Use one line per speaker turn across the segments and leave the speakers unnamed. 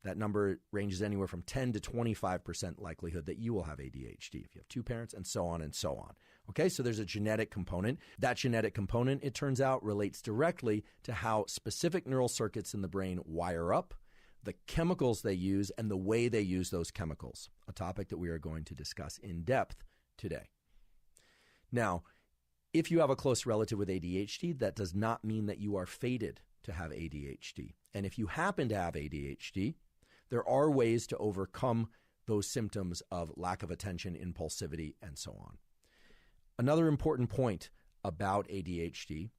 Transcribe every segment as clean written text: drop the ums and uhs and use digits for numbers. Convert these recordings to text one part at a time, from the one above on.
That number ranges anywhere from 10 to 25% likelihood that you will have ADHD if you have two parents, and so on and so on. Okay, so there's a genetic component. That genetic component, it turns out, relates directly to how specific neural circuits in the brain wire up, the chemicals they use, and the way they use those chemicals, a topic that we are going to discuss in depth today. Now, if you have a close relative with ADHD, that does not mean that you are fated to have ADHD. And if you happen to have ADHD, there are ways to overcome those symptoms of lack of attention, impulsivity, and so on. Another important point about ADHD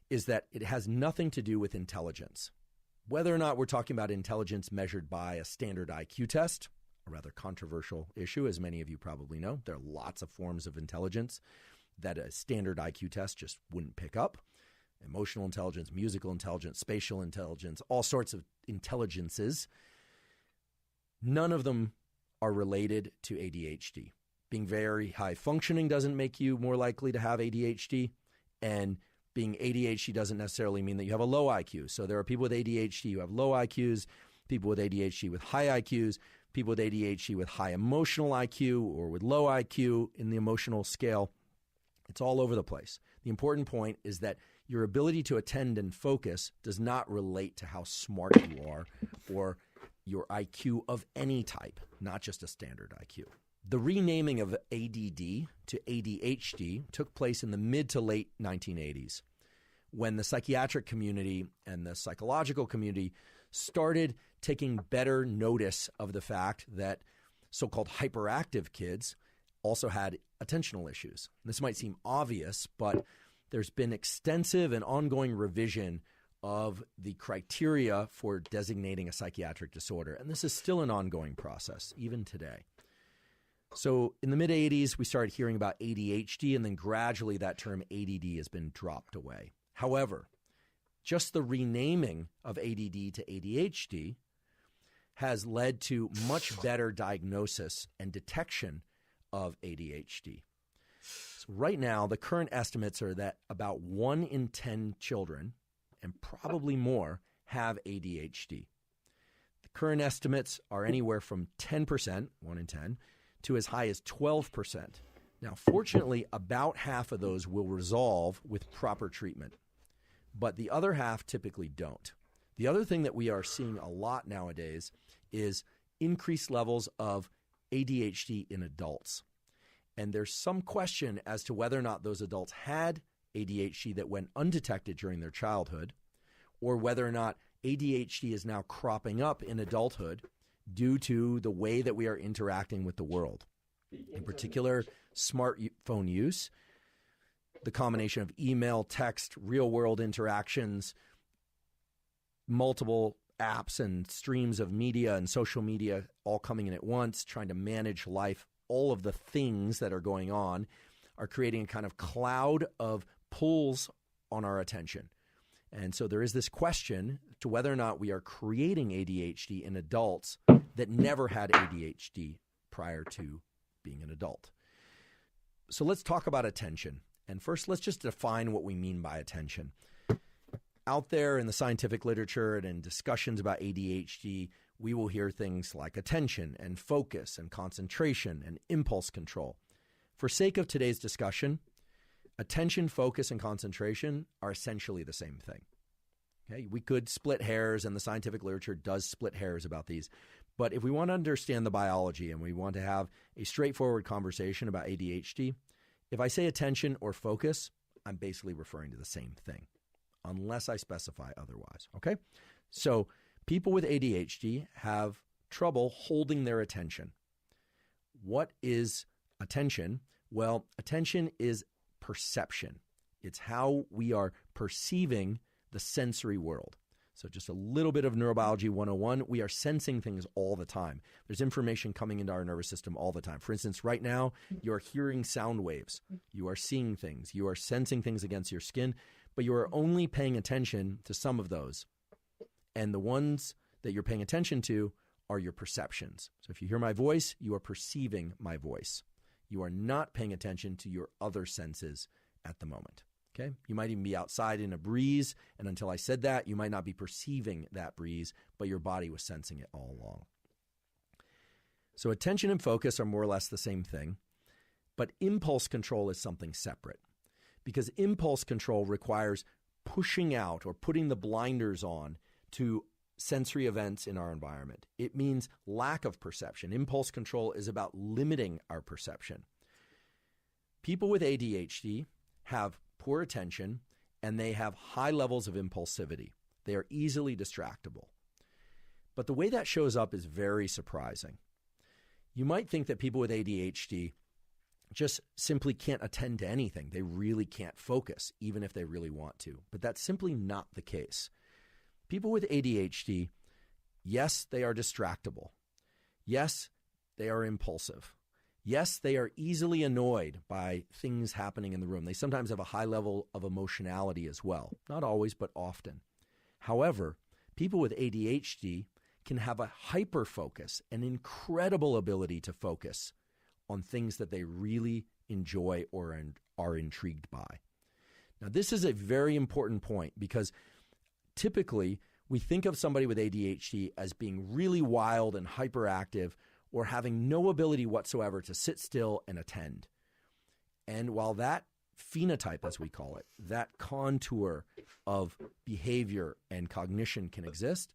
is that it has nothing to do with intelligence. Whether or not we're talking about intelligence measured by a standard IQ test, a rather controversial issue, as many of you probably know. There are lots of forms of intelligence that a standard IQ test just wouldn't pick up. Emotional intelligence, musical intelligence, spatial intelligence, all sorts of intelligences. None of them are related to ADHD. Being very high functioning doesn't make you more likely to have ADHD, and being ADHD doesn't necessarily mean that you have a low IQ. So there are people with ADHD who have low IQs, people with ADHD with high IQs, people with ADHD with high emotional IQ or with low IQ in the emotional scale. It's all over the place. The important point is that your ability to attend and focus does not relate to how smart you are or your IQ of any type, not just a standard IQ. The renaming of ADD to ADHD took place in the mid to late 1980s when the psychiatric community and the psychological community started taking better notice of the fact that so-called hyperactive kids also had attentional issues. This might seem obvious, but there's been extensive and ongoing revision of the criteria for designating a psychiatric disorder, and this is still an ongoing process, even today. So in the mid-'80s, we started hearing about ADHD, and then gradually that term ADD has been dropped away. However, just the renaming of ADD to ADHD has led to much better diagnosis and detection of ADHD. So right now, the current estimates are that about 1 in 10 children, and probably more, have ADHD. The current estimates are anywhere from 10%, 1 in 10, to as high as 12%. Now, fortunately, about half of those will resolve with proper treatment, but the other half typically don't. The other thing that we are seeing a lot nowadays is increased levels of ADHD in adults. And there's some question as to whether or not those adults had ADHD that went undetected during their childhood, or whether or not ADHD is now cropping up in adulthood due to the way that we are interacting with the world. In particular, smartphone use, the combination of email, text, real-world interactions, multiple apps and streams of media and social media all coming in at once, trying to manage life. All of the things that are going on are creating a kind of cloud of pulls on our attention. And so there is this question to whether or not we are creating ADHD in adults that never had ADHD prior to being an adult. So let's talk about attention. And first, let's just define what we mean by attention. Out there in the scientific literature and in discussions about ADHD, we will hear things like attention and focus and concentration and impulse control. For sake of today's discussion, attention, focus, and concentration are essentially the same thing. Okay? We could split hairs, and the scientific literature does split hairs about these. But if we want to understand the biology and we want to have a straightforward conversation about ADHD, if I say attention or focus, I'm basically referring to the same thing, unless I specify otherwise. Okay? So people with ADHD have trouble holding their attention. What is attention? Well, attention is perception. It's how we are perceiving the sensory world. So just a little bit of Neurobiology 101. We are sensing things all the time. There's information coming into our nervous system all the time. For instance, right now, you're hearing sound waves. You are seeing things. You are sensing things against your skin, but you are only paying attention to some of those. And the ones that you're paying attention to are your perceptions. So if you hear my voice, you are perceiving my voice. You are not paying attention to your other senses at the moment. Okay? You might even be outside in a breeze, and until I said that, you might not be perceiving that breeze, but your body was sensing it all along. So attention and focus are more or less the same thing, but impulse control is something separate, because impulse control requires pushing out or putting the blinders on to sensory events in our environment. It means lack of perception. Impulse control is about limiting our perception. People with ADHD have poor attention, and they have high levels of impulsivity. They are easily distractible. But the way that shows up is very surprising. You might think that people with ADHD just simply can't attend to anything. They really can't focus, even if they really want to. But that's simply not the case. People with ADHD, yes, they are distractible. Yes, they are impulsive. Yes, they are easily annoyed by things happening in the room. They sometimes have a high level of emotionality as well. Not always, but often. However, people with ADHD can have a hyper focus, an incredible ability to focus on things that they really enjoy or are intrigued by. Now, this is a very important point because typically we think of somebody with ADHD as being really wild and hyperactive or having no ability whatsoever to sit still and attend. And while that phenotype, as we call it, that contour of behavior and cognition can exist,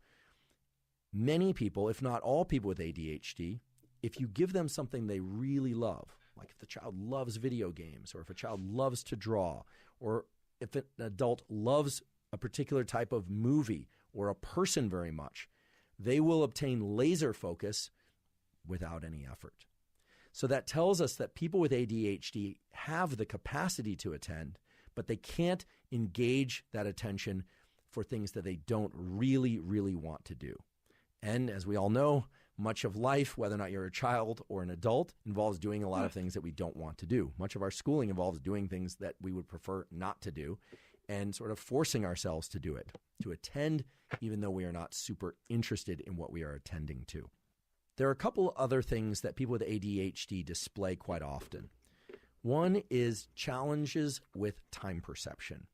many people, if not all people with ADHD, if you give them something they really love, like if the child loves video games, or if a child loves to draw, or if an adult loves a particular type of movie or a person very much, they will obtain laser focus without any effort. So that tells us that people with ADHD have the capacity to attend, but they can't engage that attention for things that they don't really, really want to do. And as we all know, much of life, whether or not you're a child or an adult, involves doing a lot of things that we don't want to do. Much of our schooling involves doing things that we would prefer not to do and sort of forcing ourselves to do it, to attend even though we are not super interested in what we are attending to. There are a couple other things that people with ADHD display quite often. One is challenges with time perception.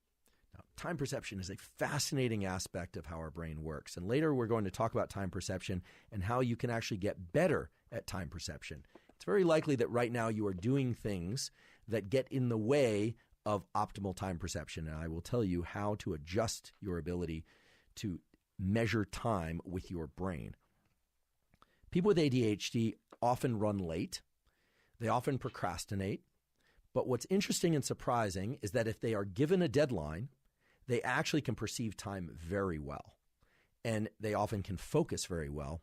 Now, time perception is a fascinating aspect of how our brain works. And later we're going to talk about time perception and how you can actually get better at time perception. It's very likely that right now you are doing things that get in the way of optimal time perception. And I will tell you how to adjust your ability to measure time with your brain. People with ADHD often run late. They often procrastinate. But what's interesting and surprising is that if they are given a deadline, they actually can perceive time very well. And they often can focus very well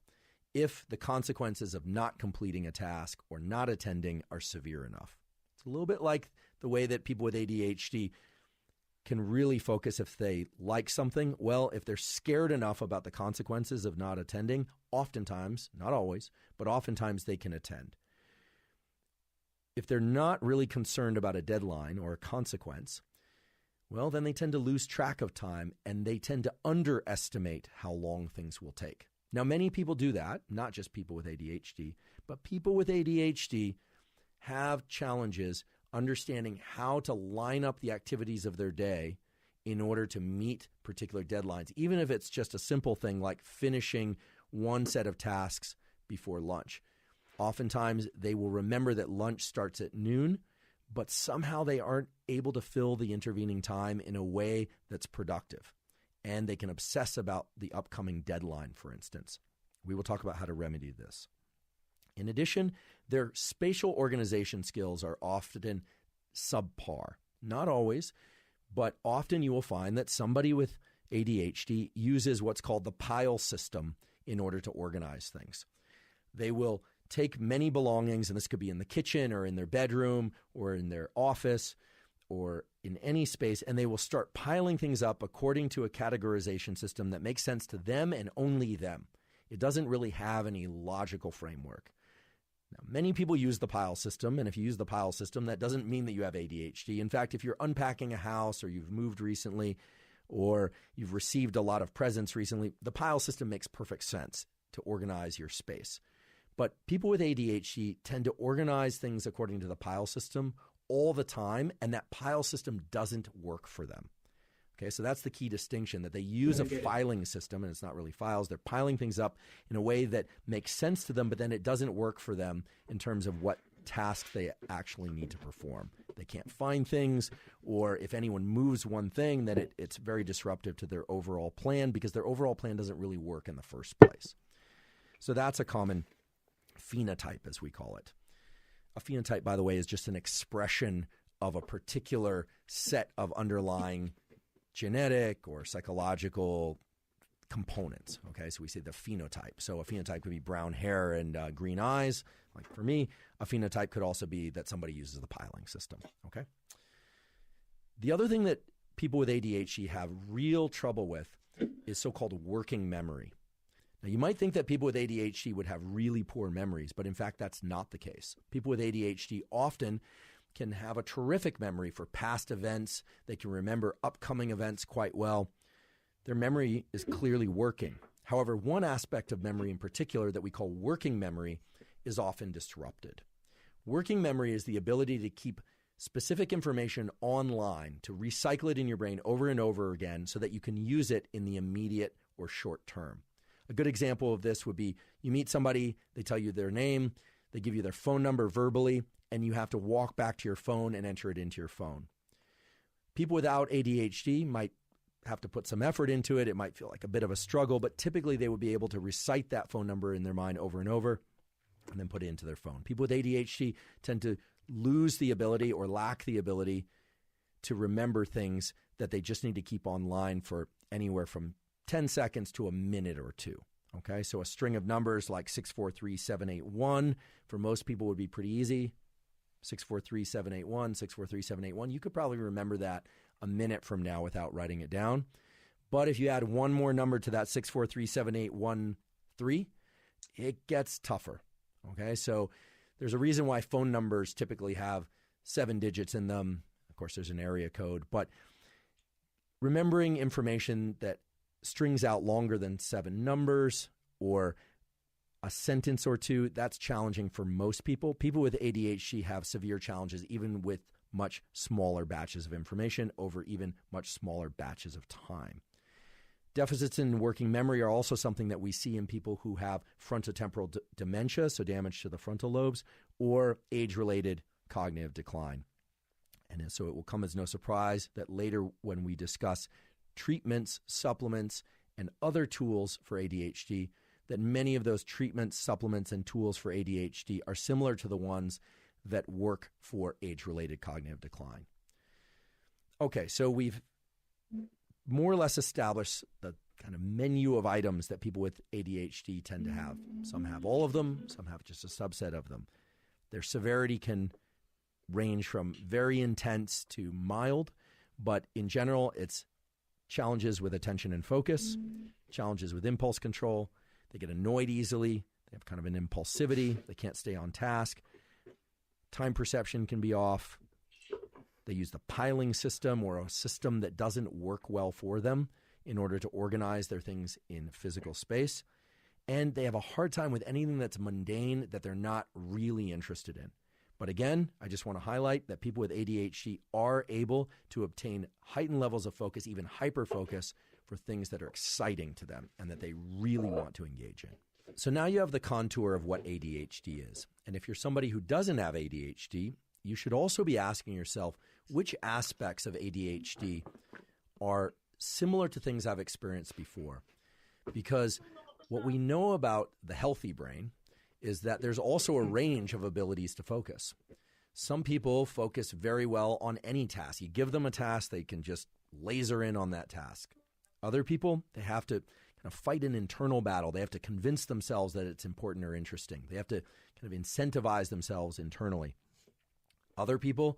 if the consequences of not completing a task or not attending are severe enough. It's a little bit like the way that people with ADHD can really focus if they like something. Well, if they're scared enough about the consequences of not attending, oftentimes, not always, but oftentimes they can attend. If they're not really concerned about a deadline or a consequence, well, then they tend to lose track of time and they tend to underestimate how long things will take. Now, many people do that, not just people with ADHD, but people with ADHD have challenges understanding how to line up the activities of their day in order to meet particular deadlines, even if it's just a simple thing like finishing one set of tasks before lunch. Oftentimes, they will remember that lunch starts at noon, but somehow they aren't able to fill the intervening time in a way that's productive. And they can obsess about the upcoming deadline, for instance. We will talk about how to remedy this. In addition, their spatial organization skills are often subpar. Not always, but often you will find that somebody with ADHD uses what's called the pile system in order to organize things. They will take many belongings, and this could be in the kitchen or in their bedroom or in their office or in any space, and they will start piling things up according to a categorization system that makes sense to them and only them. It doesn't really have any logical framework. Now, many people use the pile system, and if you use the pile system, that doesn't mean that you have ADHD. In fact, if you're unpacking a house or you've moved recently or you've received a lot of presents recently, the pile system makes perfect sense to organize your space. But people with ADHD tend to organize things according to the pile system all the time, and that pile system doesn't work for them. Okay, so that's the key distinction, that they use a filing system, and it's not really files. They're piling things up in a way that makes sense to them, but then it doesn't work for them in terms of what task they actually need to perform. They can't find things, or if anyone moves one thing, then it's very disruptive to their overall plan, because their overall plan doesn't really work in the first place. So that's a common phenotype, as we call it. A phenotype, by the way, is just an expression of a particular set of underlying genetic or psychological components. Okay, so we say the phenotype. So a phenotype could be brown hair and green eyes. Like for me, a phenotype could also be that somebody uses the piling system. Okay. The other thing that people with ADHD have real trouble with is so-called working memory. Now, you might think that people with ADHD would have really poor memories, but in fact, that's not the case. People with ADHD often can have a terrific memory for past events. They can remember upcoming events quite well. Their memory is clearly working. However, one aspect of memory in particular that we call working memory is often disrupted. Working memory is the ability to keep specific information online, to recycle it in your brain over and over again so that you can use it in the immediate or short term. A good example of this would be you meet somebody, they tell you their name, they give you their phone number verbally, and you have to walk back to your phone and enter it into your phone. People without ADHD might have to put some effort into it. It might feel like a bit of a struggle, but typically they would be able to recite that phone number in their mind over and over and then put it into their phone. People with ADHD tend to lose the ability or lack the ability to remember things that they just need to keep online for anywhere from 10 seconds to a minute or two. Okay, so a string of numbers like 643-781 for most people would be pretty easy. 643-781, 643-781. You could probably remember that a minute from now without writing it down. But if you add one more number to that 643-7813, it gets tougher. Okay, so there's a reason why phone numbers typically have 7 digits in them. Of course, there's an area code, but remembering information that strings out longer than 7 numbers or a sentence or two, that's challenging for most people. People with ADHD have severe challenges even with much smaller batches of information over even much smaller batches of time. Deficits in working memory are also something that we see in people who have frontotemporal dementia, so damage to the frontal lobes, or age-related cognitive decline. And so it will come as no surprise that later when we discuss treatments, supplements, and other tools for ADHD, that many of those treatments, supplements, and tools for ADHD are similar to the ones that work for age-related cognitive decline. Okay, so we've more or less established the kind of menu of items that people with ADHD tend to have. Some have all of them, some have just a subset of them. Their severity can range from very intense to mild, but in general, it's challenges with attention and focus, challenges with impulse control. They get annoyed easily. They have kind of an impulsivity. They can't stay on task. Time perception can be off. They use the piling system or a system that doesn't work well for them in order to organize their things in physical space. And they have a hard time with anything that's mundane that they're not really interested in. But again, I just want to highlight that people with ADHD are able to obtain heightened levels of focus, even hyperfocus, for things that are exciting to them and that they really want to engage in. So now you have the contour of what ADHD is. And if you're somebody who doesn't have ADHD, you should also be asking yourself which aspects of ADHD are similar to things I've experienced before. Because what we know about the healthy brain is that there's also a range of abilities to focus. Some people focus very well on any task. You give them a task, they can just laser in on that task. Other people, they have to kind of fight an internal battle. They have to convince themselves that it's important or interesting. They have to kind of incentivize themselves internally. Other people,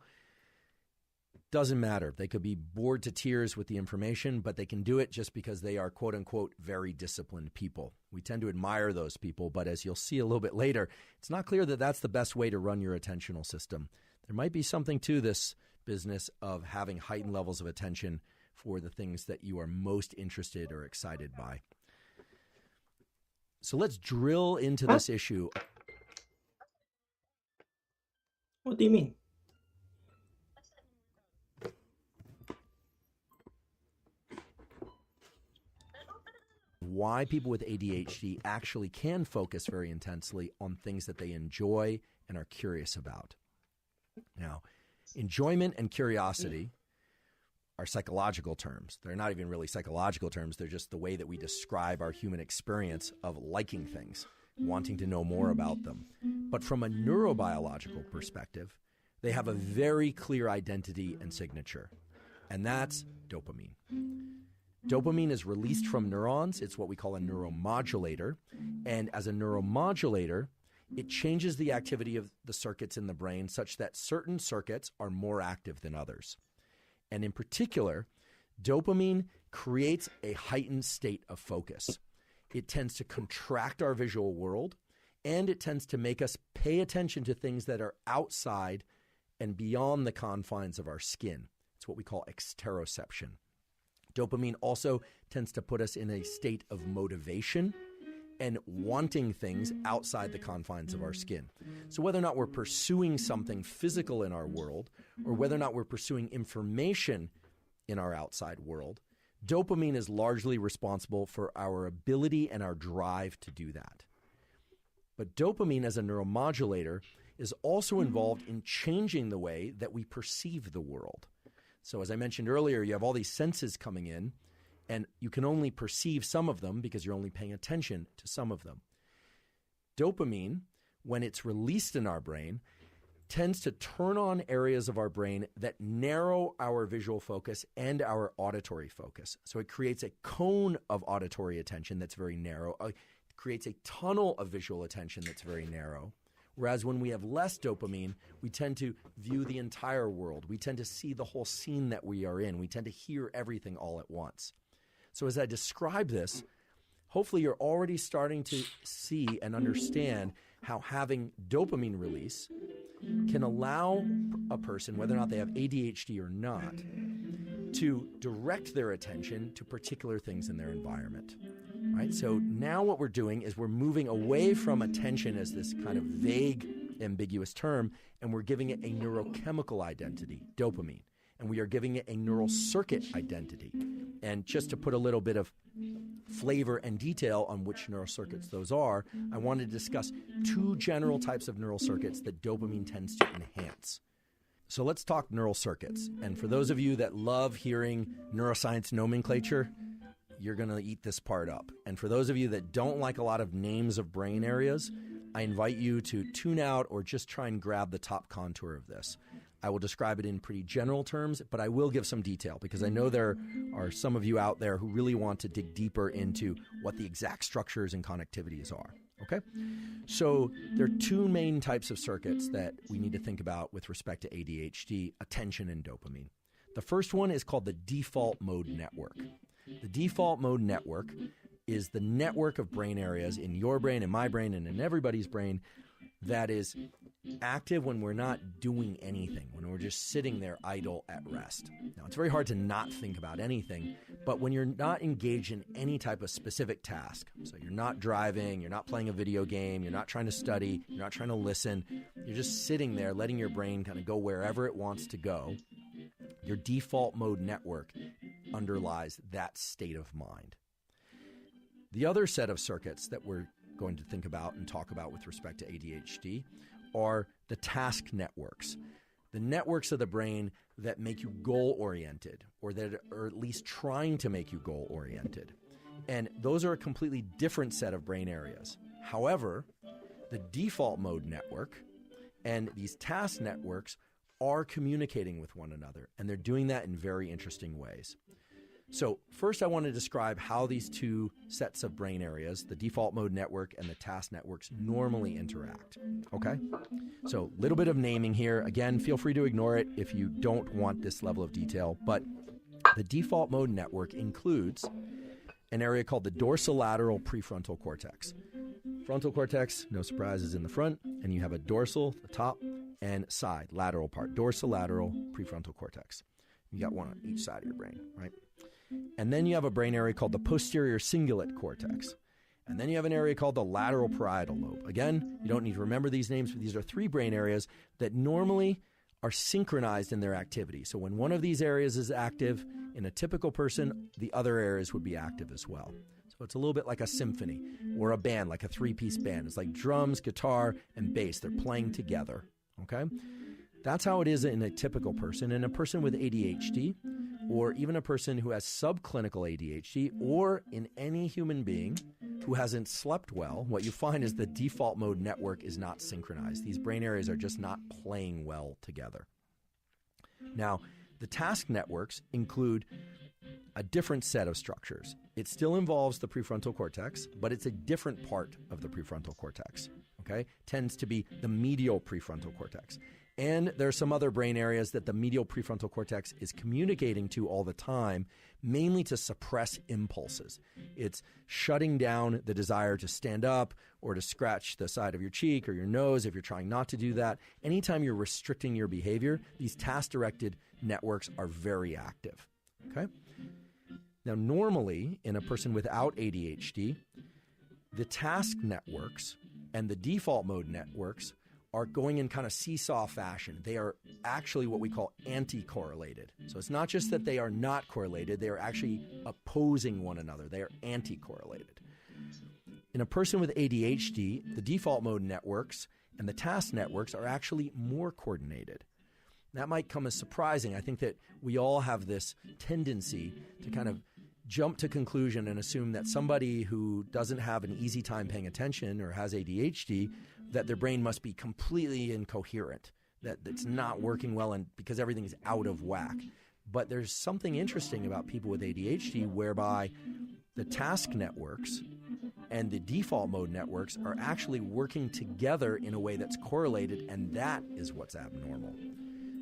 doesn't matter. They could be bored to tears with the information, but they can do it just because they are, quote unquote, very disciplined people. We tend to admire those people, but as you'll see a little bit later, it's not clear that that's the best way to run your attentional system. There might be something to this business of having heightened levels of attention for the things that you are most interested or excited by. So let's drill into this issue.
What do you mean?
why people with ADHD actually can focus very intensely on things that they enjoy and are curious about. Now, enjoyment and curiosity are psychological terms. They're not even really psychological terms. They're just the way that we describe our human experience of liking things, wanting to know more about them. But from a neurobiological perspective, they have a very clear identity and signature, and that's dopamine. Dopamine is released from neurons. It's what we call a neuromodulator. And as a neuromodulator, it changes the activity of the circuits in the brain such that certain circuits are more active than others. And in particular, dopamine creates a heightened state of focus. It tends to contract our visual world, and it tends to make us pay attention to things that are outside and beyond the confines of our skin. It's what we call exteroception. Dopamine also tends to put us in a state of motivation and wanting things outside the confines of our skin. So whether or not we're pursuing something physical in our world, or whether or not we're pursuing information in our outside world, dopamine is largely responsible for our ability and our drive to do that. But dopamine as a neuromodulator is also involved in changing the way that we perceive the world. So as I mentioned earlier, you have all these senses coming in, and you can only perceive some of them because you're only paying attention to some of them. Dopamine, when it's released in our brain, tends to turn on areas of our brain that narrow our visual focus and our auditory focus. So it creates a cone of auditory attention that's very narrow. It creates a tunnel of visual attention that's very narrow. Whereas when we have less dopamine, we tend to view the entire world. We tend to see the whole scene that we are in. We tend to hear everything all at once. So as I describe this, hopefully you're already starting to see and understand how having dopamine release can allow a person, whether or not they have ADHD or not, to direct their attention to particular things in their environment. Right? So now what we're doing is we're moving away from attention as this kind of vague, ambiguous term, and we're giving it a neurochemical identity, dopamine. And we are giving it a neural circuit identity. And just to put a little bit of flavor and detail on which neural circuits those are, I wanted to discuss two general types of neural circuits that dopamine tends to enhance. So let's talk neural circuits. And for those of you that love hearing neuroscience nomenclature, you're going to eat this part up. And for those of you that don't like a lot of names of brain areas, I invite you to tune out or just try and grab the top contour of this. I will describe it in pretty general terms, but I will give some detail because I know there are some of you out there who really want to dig deeper into what the exact structures and connectivities are. Okay? So there are two main types of circuits that we need to think about with respect to ADHD, attention and dopamine. The first one is called the default mode network. The default mode network is the network of brain areas in your brain, in my brain, and in everybody's brain that is active when we're not doing anything, when we're just sitting there idle at rest. Now, it's very hard to not think about anything, but when you're not engaged in any type of specific task, so you're not driving, you're not playing a video game, you're not trying to study, you're not trying to listen, you're just sitting there letting your brain kind of go wherever it wants to go, your default mode network underlies that state of mind. The other set of circuits that we're going to think about and talk about with respect to ADHD are the task networks, the networks of the brain that make you goal-oriented or that are at least trying to make you goal-oriented. And those are a completely different set of brain areas. However, the default mode network and these task networks are communicating with one another, and they're doing that in very interesting ways. So first I want to describe how these two sets of brain areas, the default mode network and the task networks, normally interact. Okay? So a little bit of naming here. Again, feel free to ignore it if you don't want this level of detail. But the default mode network includes an area called the dorsolateral prefrontal cortex. Frontal cortex, no surprise, is in the front, and you have a dorsal, the top, and side, lateral part, dorsolateral prefrontal cortex. You got one on each side of your brain, right? And then you have a brain area called the posterior cingulate cortex. And then you have an area called the lateral parietal lobe. Again, you don't need to remember these names, but these are three brain areas that normally are synchronized in their activity. So when one of these areas is active in a typical person, the other areas would be active as well. So it's a little bit like a symphony or a band, like a three-piece band. It's like drums, guitar, and bass. They're playing together, okay? That's how it is in a typical person. In a person with ADHD, or even a person who has subclinical ADHD, or in any human being who hasn't slept well, what you find is the default mode network is not synchronized. These brain areas are just not playing well together. Now, the task networks include a different set of structures. It still involves the prefrontal cortex, but it's a different part of the prefrontal cortex, okay? Tends to be the medial prefrontal cortex. And there are some other brain areas that the medial prefrontal cortex is communicating to all the time, mainly to suppress impulses. It's shutting down the desire to stand up or to scratch the side of your cheek or your nose if you're trying not to do that. Anytime you're restricting your behavior, these task-directed networks are very active, okay? Now, normally, in a person without ADHD, the task networks and the default mode networks are going in kind of seesaw fashion. They are actually what we call anti-correlated. So it's not just that they are not correlated, they are actually opposing one another. They are anti-correlated. In a person with ADHD, the default mode networks and the task networks are actually more coordinated. That might come as surprising. I think that we all have this tendency to kind of jump to conclusion and assume that somebody who doesn't have an easy time paying attention or has ADHD, that their brain must be completely incoherent, that it's not working well and because everything is out of whack. But there's something interesting about people with ADHD whereby the task networks and the default mode networks are actually working together in a way that's correlated, and that is what's abnormal.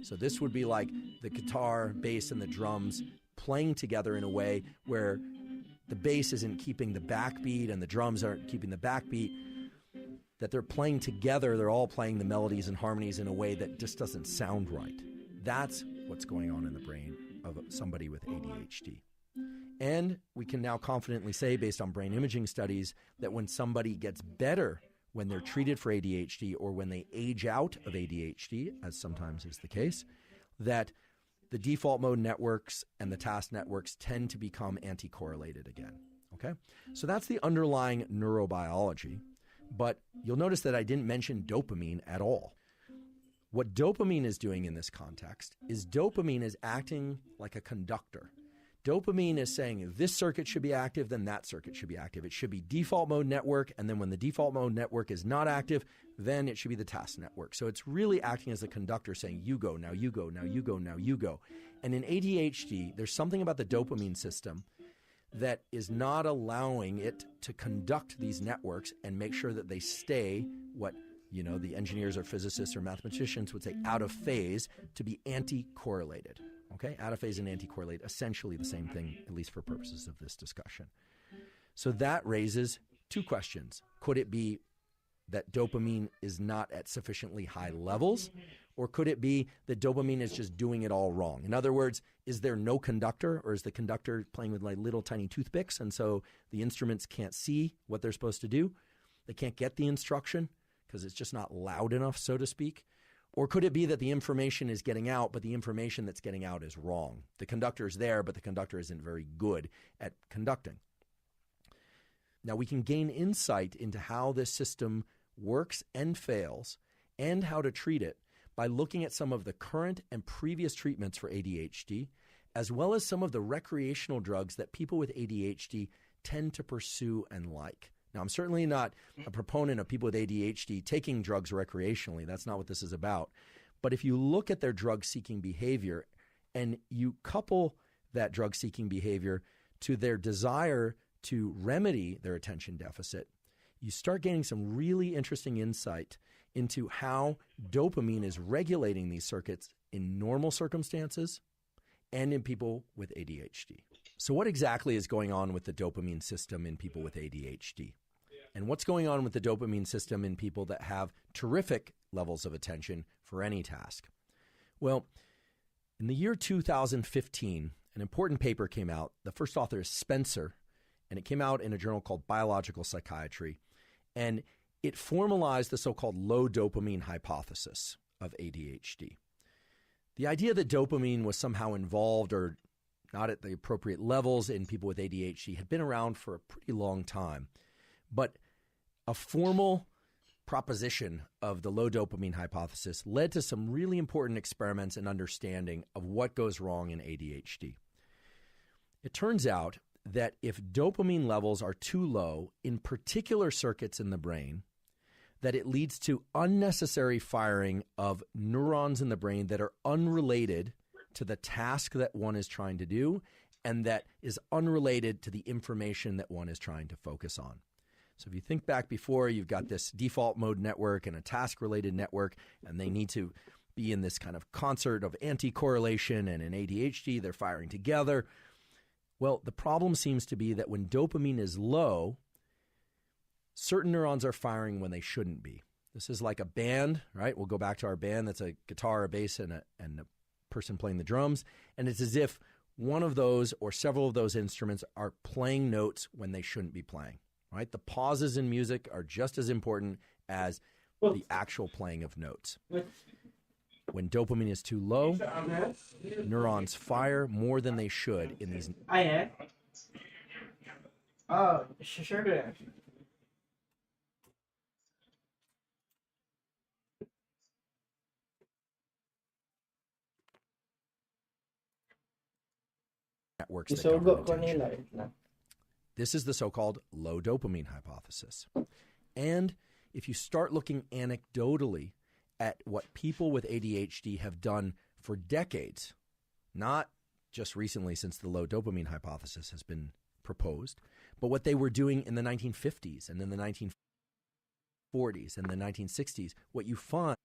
So this would be like the guitar, bass, and the drums playing together in a way where the bass isn't keeping the backbeat and the drums aren't keeping the backbeat, that they're playing together, they're all playing the melodies and harmonies in a way that just doesn't sound right. That's what's going on in the brain of somebody with ADHD. And we can now confidently say, based on brain imaging studies, that when somebody gets better when they're treated for ADHD or when they age out of ADHD, as sometimes is the case, that the default mode networks and the task networks tend to become anti-correlated again, okay? So that's the underlying neurobiology, but you'll notice that I didn't mention dopamine at all. What dopamine is doing in this context is dopamine is acting like a conductor. Dopamine is saying this circuit should be active, then that circuit should be active. It should be default mode network, and then when the default mode network is not active, then it should be the task network. So it's really acting as a conductor saying, you go, now you go, now you go, now you go. And in ADHD, there's something about the dopamine system that is not allowing it to conduct these networks and make sure that they stay what, you know, the engineers or physicists or mathematicians would say out of phase, to be anti-correlated. Okay, out of phase and anti-correlate, essentially the same thing, at least for purposes of this discussion. So that raises two questions. Could it be that dopamine is not at sufficiently high levels? Or could it be that dopamine is just doing it all wrong? In other words, is there no conductor, or is the conductor playing with like little tiny toothpicks, and so the instruments can't see what they're supposed to do? They can't get the instruction because it's just not loud enough, so to speak. Or could it be that the information is getting out, but the information that's getting out is wrong? The conductor is there, but the conductor isn't very good at conducting. Now, we can gain insight into how this system works and fails and how to treat it by looking at some of the current and previous treatments for ADHD, as well as some of the recreational drugs that people with ADHD tend to pursue and like. Now, I'm certainly not a proponent of people with ADHD taking drugs recreationally. That's not what this is about. But if you look at their drug-seeking behavior and you couple that drug-seeking behavior to their desire to remedy their attention deficit, you start gaining some really interesting insight into how dopamine is regulating these circuits in normal circumstances and in people with ADHD. So what exactly is going on with the dopamine system in people with ADHD? And what's going on with the dopamine system in people that have terrific levels of attention for any task? Well, in the year 2015, an important paper came out. The first author is Spencer, and it came out in a journal called Biological Psychiatry. And it formalized the so-called low dopamine hypothesis of ADHD. The idea that dopamine was somehow involved or not at the appropriate levels in people with ADHD, had been around for a pretty long time. But a formal proposition of the low dopamine hypothesis led to some really important experiments and understanding of what goes wrong in ADHD. It turns out that if dopamine levels are too low in particular circuits in the brain, that it leads to unnecessary firing of neurons in the brain that are unrelated to the task that one is trying to do and that is unrelated to the information that one is trying to focus on. So if you think back before, you've got this default mode network and a task-related network, and they need to be in this kind of concert of anti-correlation, and in ADHD, they're firing together. Well, the problem seems to be that when dopamine is low, certain neurons are firing when they shouldn't be. This is like a band, right? We'll go back to our band. That's a guitar, a bass, and a person playing the drums. And it's as if one of those or several of those instruments are playing notes when they shouldn't be playing, right? The pauses in music are just as important as the actual playing of notes. When dopamine is too low, neurons fire more than they should in these.
Oh, sure.
Networks that govern attention. This is the so-called low dopamine hypothesis. And if you start looking anecdotally at what people with ADHD have done for decades, not just recently since the low dopamine hypothesis has been proposed, but what they were doing in the 1950s and in the 1940s and the 1960s, what you find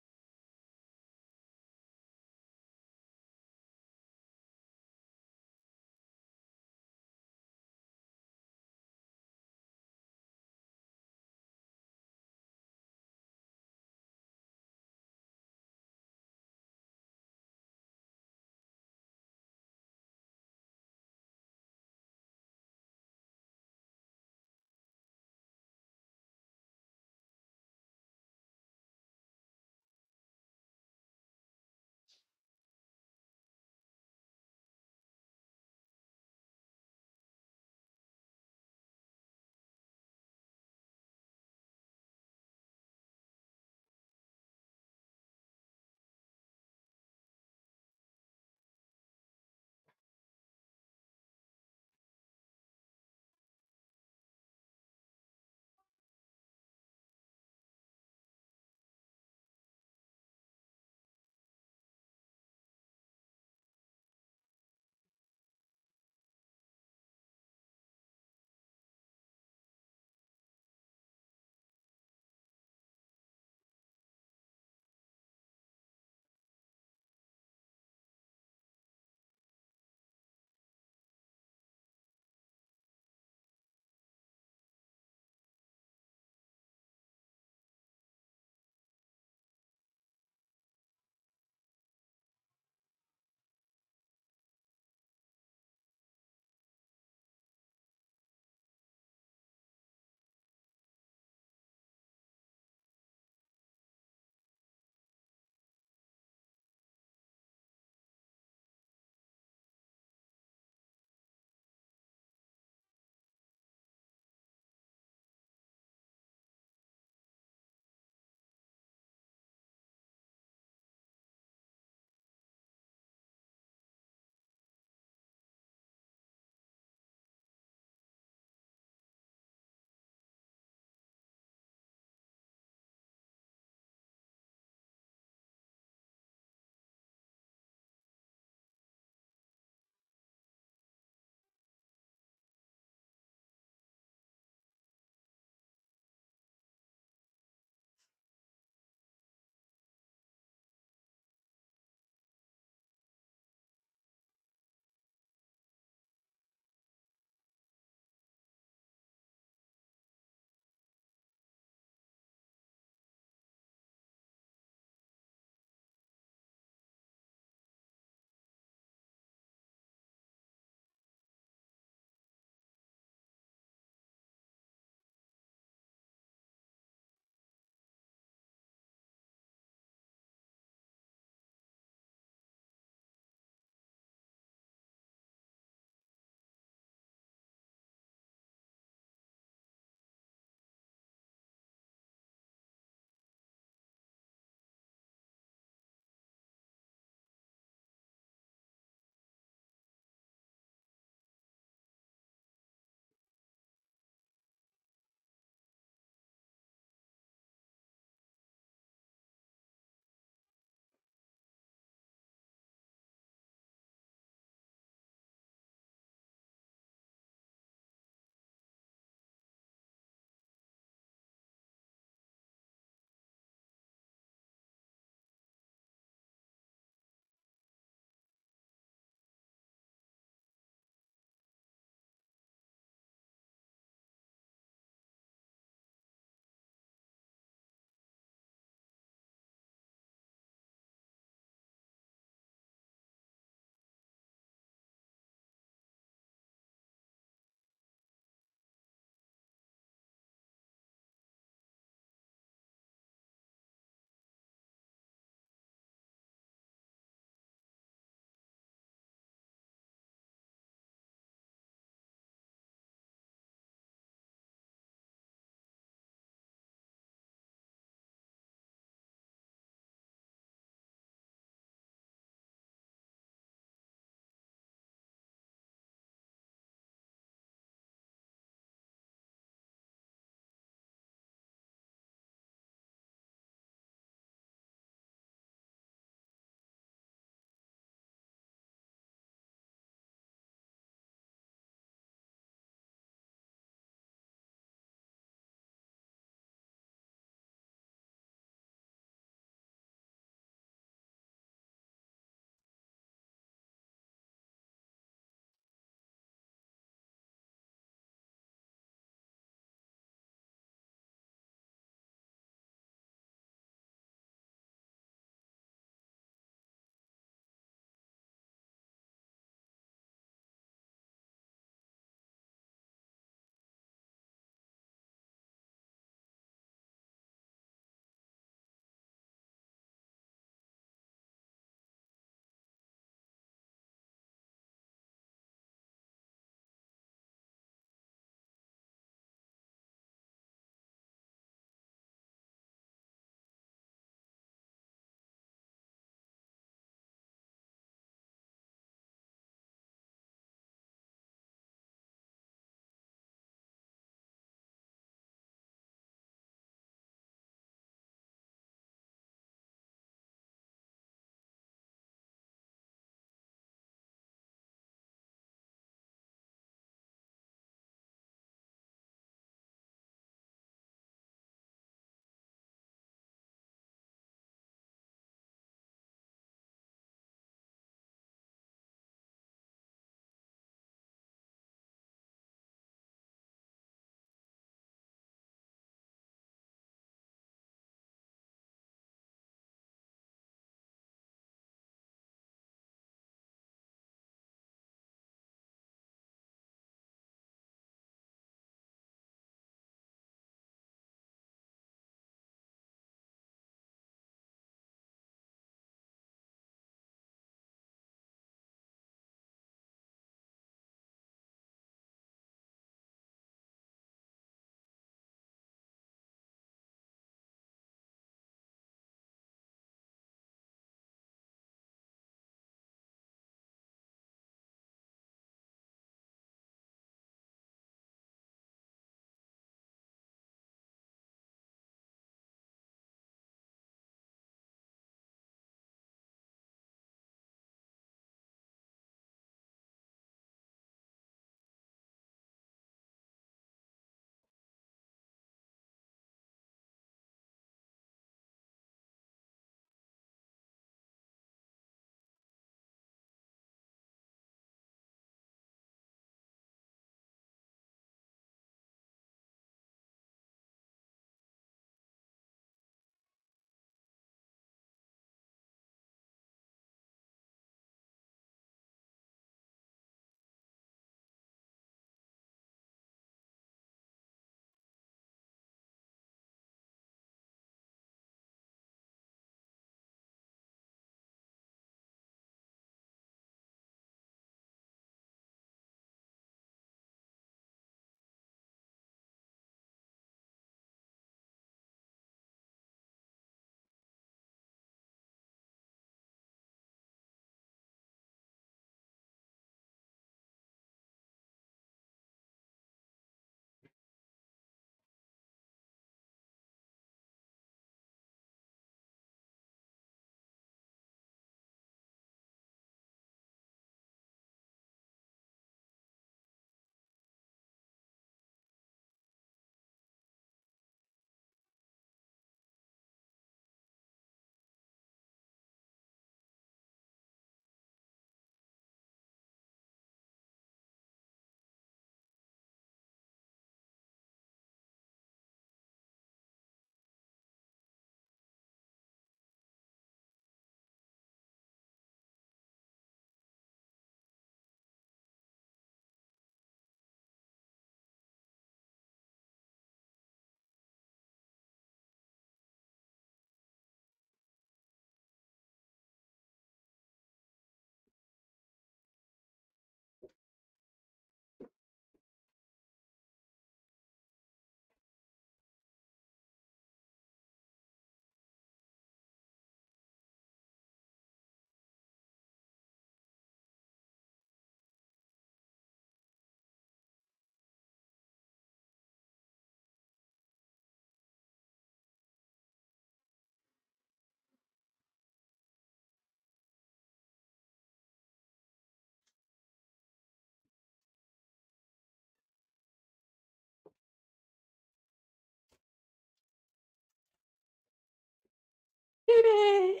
baby.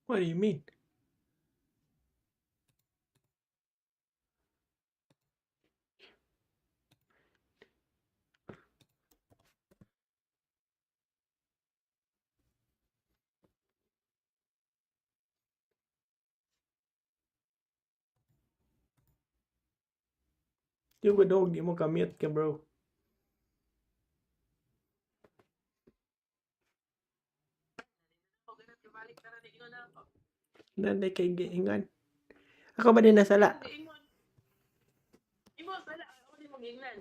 What do you mean? Yung dog, di mo kamit ka, bro. Nanday kay giingan. Ako ba din nasala?
Imo sala ako di magingnan.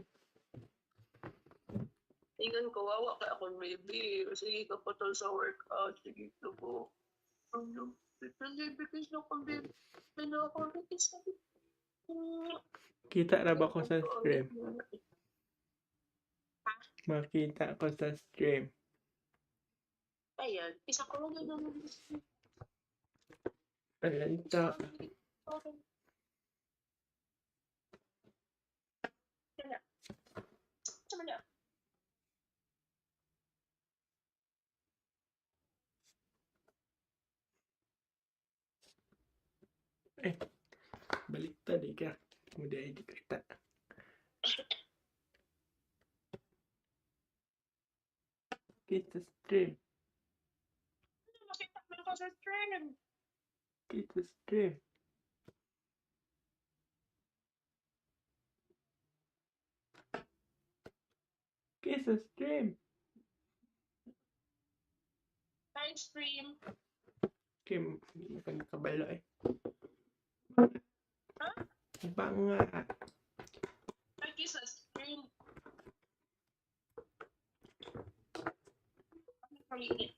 Ingan ko wawa kay ako baby. Sige ka pa to sa workout. Sige ka po. Ano? Because no kung baby. Ano ako because
Kita na ba ko sa stream? Makita ko sa stream.
Ayan, isa ko lang yung
Alanta. Baliktad ka. Muda ay di kita. Kita stream.
Makita mo ko sa stream.
Kita stream. Kita stream.
Live stream.
Kim, makan kabalo eh.
Ha?
Banga.
Lagi sa stream. Ano paliit?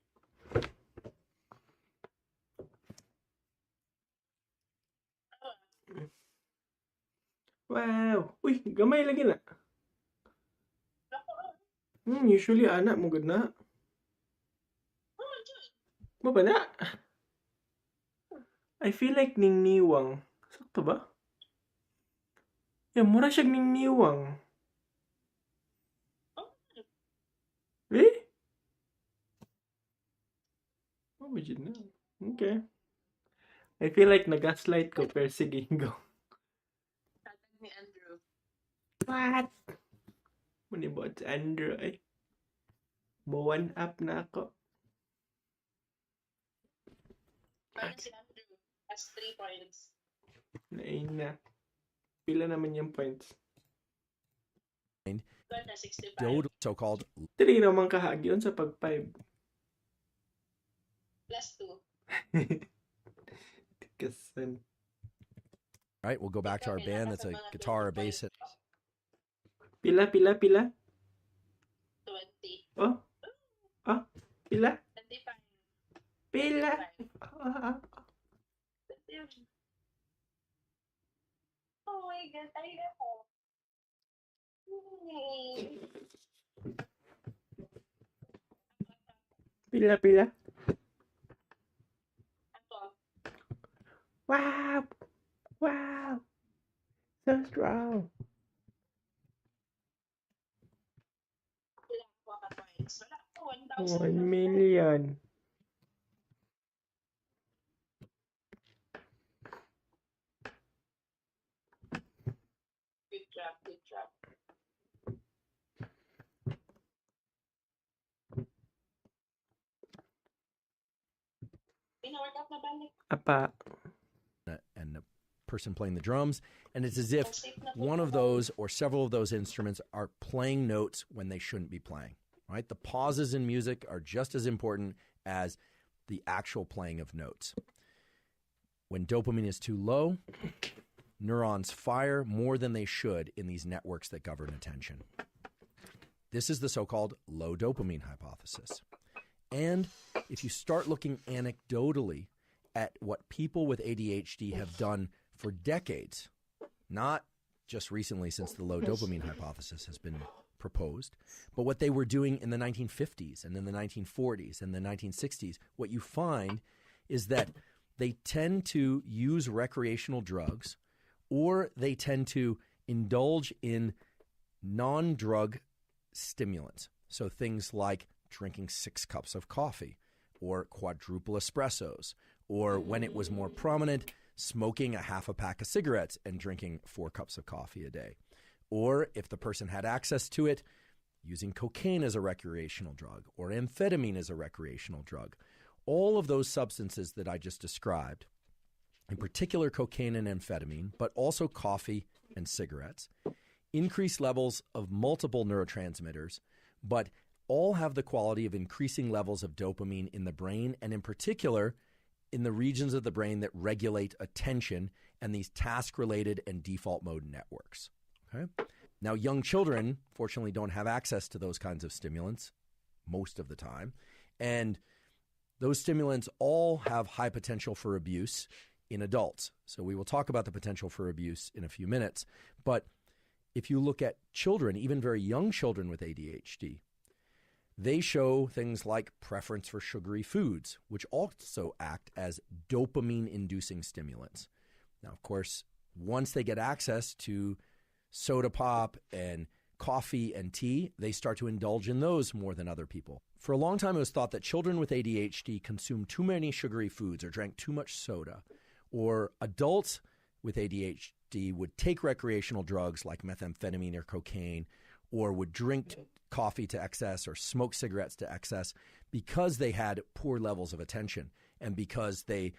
Wow. Uy, gamay lagi na. Usually anak mo gud na. Mo ba na? I feel like ningniwang. Sakto ba? Yeah, mura siyang ningniwang. Eh? Oh, imagine na. Okay. I feel like nag-gaslight ko, pero sige, go.
Tatag ni Andrew.
What? Manibot si Andrew ay. One up na ako.
Parang si Andrew has 3 points.
Nain na. Pila naman yung points?
Got na 65.
So-called
Tiri naman kahagyon sa pag-5.
Plus 2.
Tikasan.
right? We'll go back to our band. That's a guitar, a bass.
Pila?
20.
Oh? Oh? Pila?
25.
Pila?
25. Oh my God, ay ako.
Pila?
Ako.
Wow! Wow! So strong.
Wala ako ka-points. Wala ako,
1
1,000.
million.
Good job, good job. Pina-workout na balik.
Apa?
And the person playing the drums. And it's as if one of those or several of those instruments are playing notes when they shouldn't be playing, right? The pauses in music are just as important as the actual playing of notes. When dopamine is too low, neurons fire more than they should in these networks that govern attention. This is the so-called low dopamine hypothesis. And if you start looking anecdotally at what people with ADHD have done for decades, not just recently since the low dopamine hypothesis has been proposed, but what they were doing in the 1950s and in the 1940s and the 1960s, what you find is that they tend to use recreational drugs, or they tend to indulge in non-drug stimulants. So things like drinking 6 cups of coffee or quadruple espressos, or when it was more prominent, smoking a half a pack of cigarettes and drinking 4 cups of coffee a day. Or if the person had access to it, using cocaine as a recreational drug or amphetamine as a recreational drug. All of those substances that I just described, in particular cocaine and amphetamine, but also coffee and cigarettes, increase levels of multiple neurotransmitters, but all have the quality of increasing levels of dopamine in the brain, and in particular in the regions of the brain that regulate attention and these task-related and default mode networks. Okay? Now, young children, fortunately, don't have access to those kinds of stimulants most of the time, and those stimulants all have high potential for abuse in adults. So we will talk about the potential for abuse in a few minutes. But if you look at children, even very young children with ADHD, they show things like preference for sugary foods, which also act as dopamine-inducing stimulants. Now, of course, once they get access to soda pop and coffee and tea, they start to indulge in those more than other people. For a long time, it was thought that children with ADHD consumed too many sugary foods or drank too much soda, or adults with ADHD would take recreational drugs like methamphetamine or cocaine, or would drink coffee to excess or smoke cigarettes to excess because they had poor levels of attention and because they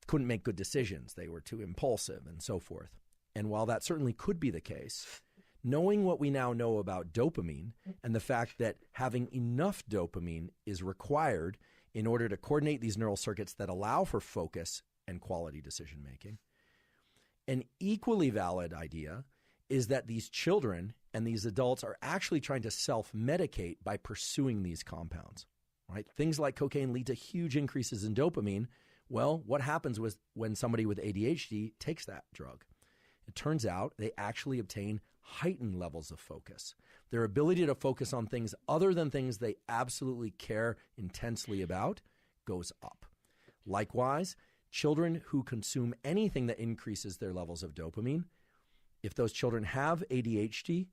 couldn't make good decisions. They were too impulsive and so forth. And while that certainly could be the case, knowing what we now know about dopamine and the fact that having enough dopamine is required in order to coordinate these neural circuits that allow for focus and quality decision making, an equally valid idea is that these children and these adults are actually trying to self-medicate by pursuing these compounds, right? Things like cocaine lead to huge increases in dopamine. Well, what happens when somebody with ADHD takes that drug? It turns out they actually obtain heightened levels of focus. Their ability to focus on things other than things they absolutely care intensely about goes up. Likewise, children who consume anything that increases their levels of dopamine, if those children have ADHD,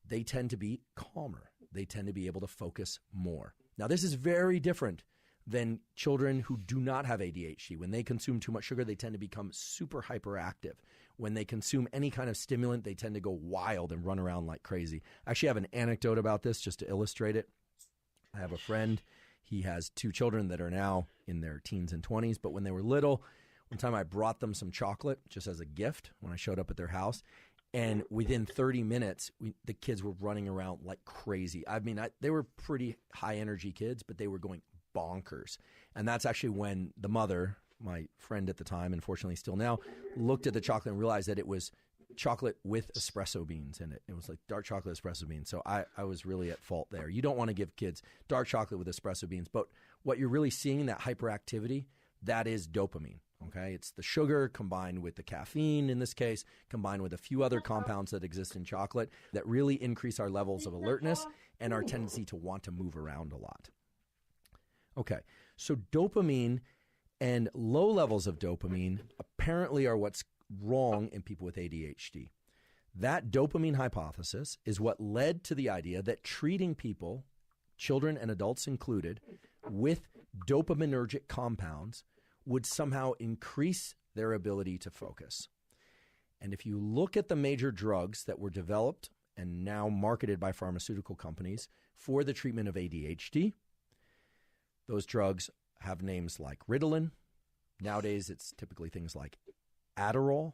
they tend to be calmer. They tend to be able to focus more. Now, this is very different than children who do not have ADHD. When they consume too much sugar, they tend to become super hyperactive. When they consume any kind of stimulant, they tend to go wild and run around like crazy. I actually have an anecdote about this just to illustrate it. I have a friend. He has 2 children that are now in their teens and 20s, but when they were little, one time I brought them some chocolate just as a gift when I showed up at their house. And within 30 minutes, the kids were running around like crazy. I mean, they were pretty high energy kids, but they were going bonkers. And that's actually when the mother, my friend at the time, unfortunately still now, looked at the chocolate and realized that it was chocolate with espresso beans in it. It was like dark chocolate espresso beans. So I was really at fault there. You don't want to give kids dark chocolate with espresso beans. But what you're really seeing, that hyperactivity, that is dopamine. Okay, it's the sugar combined with the caffeine, in this case, combined with a few other compounds that exist in chocolate that really increase our levels of alertness and our tendency to want to move around a lot. Okay, so dopamine and low levels of dopamine apparently are what's wrong in people with ADHD. That dopamine hypothesis is what led to the idea that treating people, children and adults included, with dopaminergic compounds would somehow increase their ability to focus. And if you look at the major drugs that were developed and now marketed by pharmaceutical companies for the treatment of ADHD, those drugs have names like Ritalin. Nowadays, it's typically things like Adderall,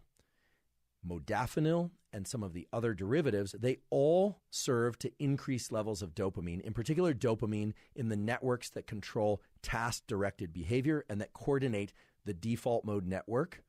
modafinil, and some of the other derivatives. They all serve to increase levels of dopamine, in particular dopamine in the networks that control task-directed behavior and that coordinate the default mode network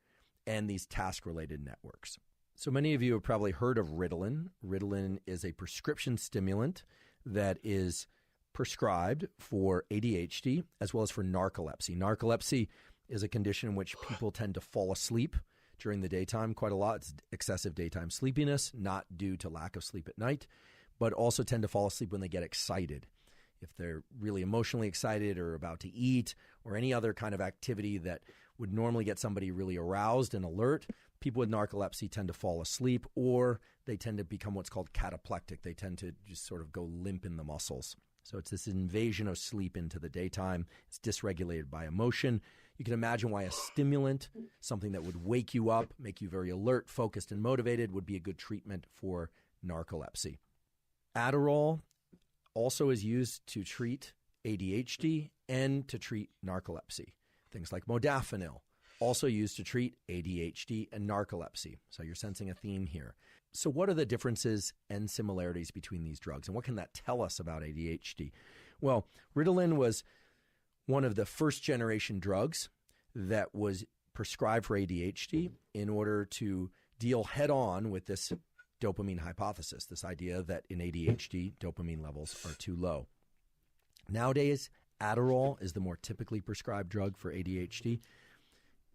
and these task-related networks. So many of you have probably heard of Ritalin. Ritalin is a prescription stimulant that is prescribed for ADHD as well as for narcolepsy. Narcolepsy is a condition in which people tend to fall asleep during the daytime quite a lot. It's excessive daytime sleepiness, not due to lack of sleep at night, but also tend to fall asleep when they get excited. If they're really emotionally excited or about to eat or any other kind of activity that would normally get somebody really aroused and alert. People with narcolepsy tend to fall asleep, or they tend to become what's called cataplectic. They tend to just sort of go limp in the muscles. So it's this invasion of sleep into the daytime. It's dysregulated by emotion. You can imagine why a stimulant, something that would wake you up, make you very alert, focused, and motivated, would be a good treatment for narcolepsy. Adderall also is used to treat ADHD and to treat narcolepsy. Things like modafinil, also used to treat ADHD and narcolepsy. So you're sensing a theme here. So what are the differences and similarities between these drugs, and what can that tell us about ADHD? Well, Ritalin was one of the first-generation drugs that was prescribed for ADHD in order to deal head-on with this dopamine hypothesis, this idea that in ADHD, dopamine levels are too low. Nowadays, Adderall is the more typically prescribed drug for ADHD.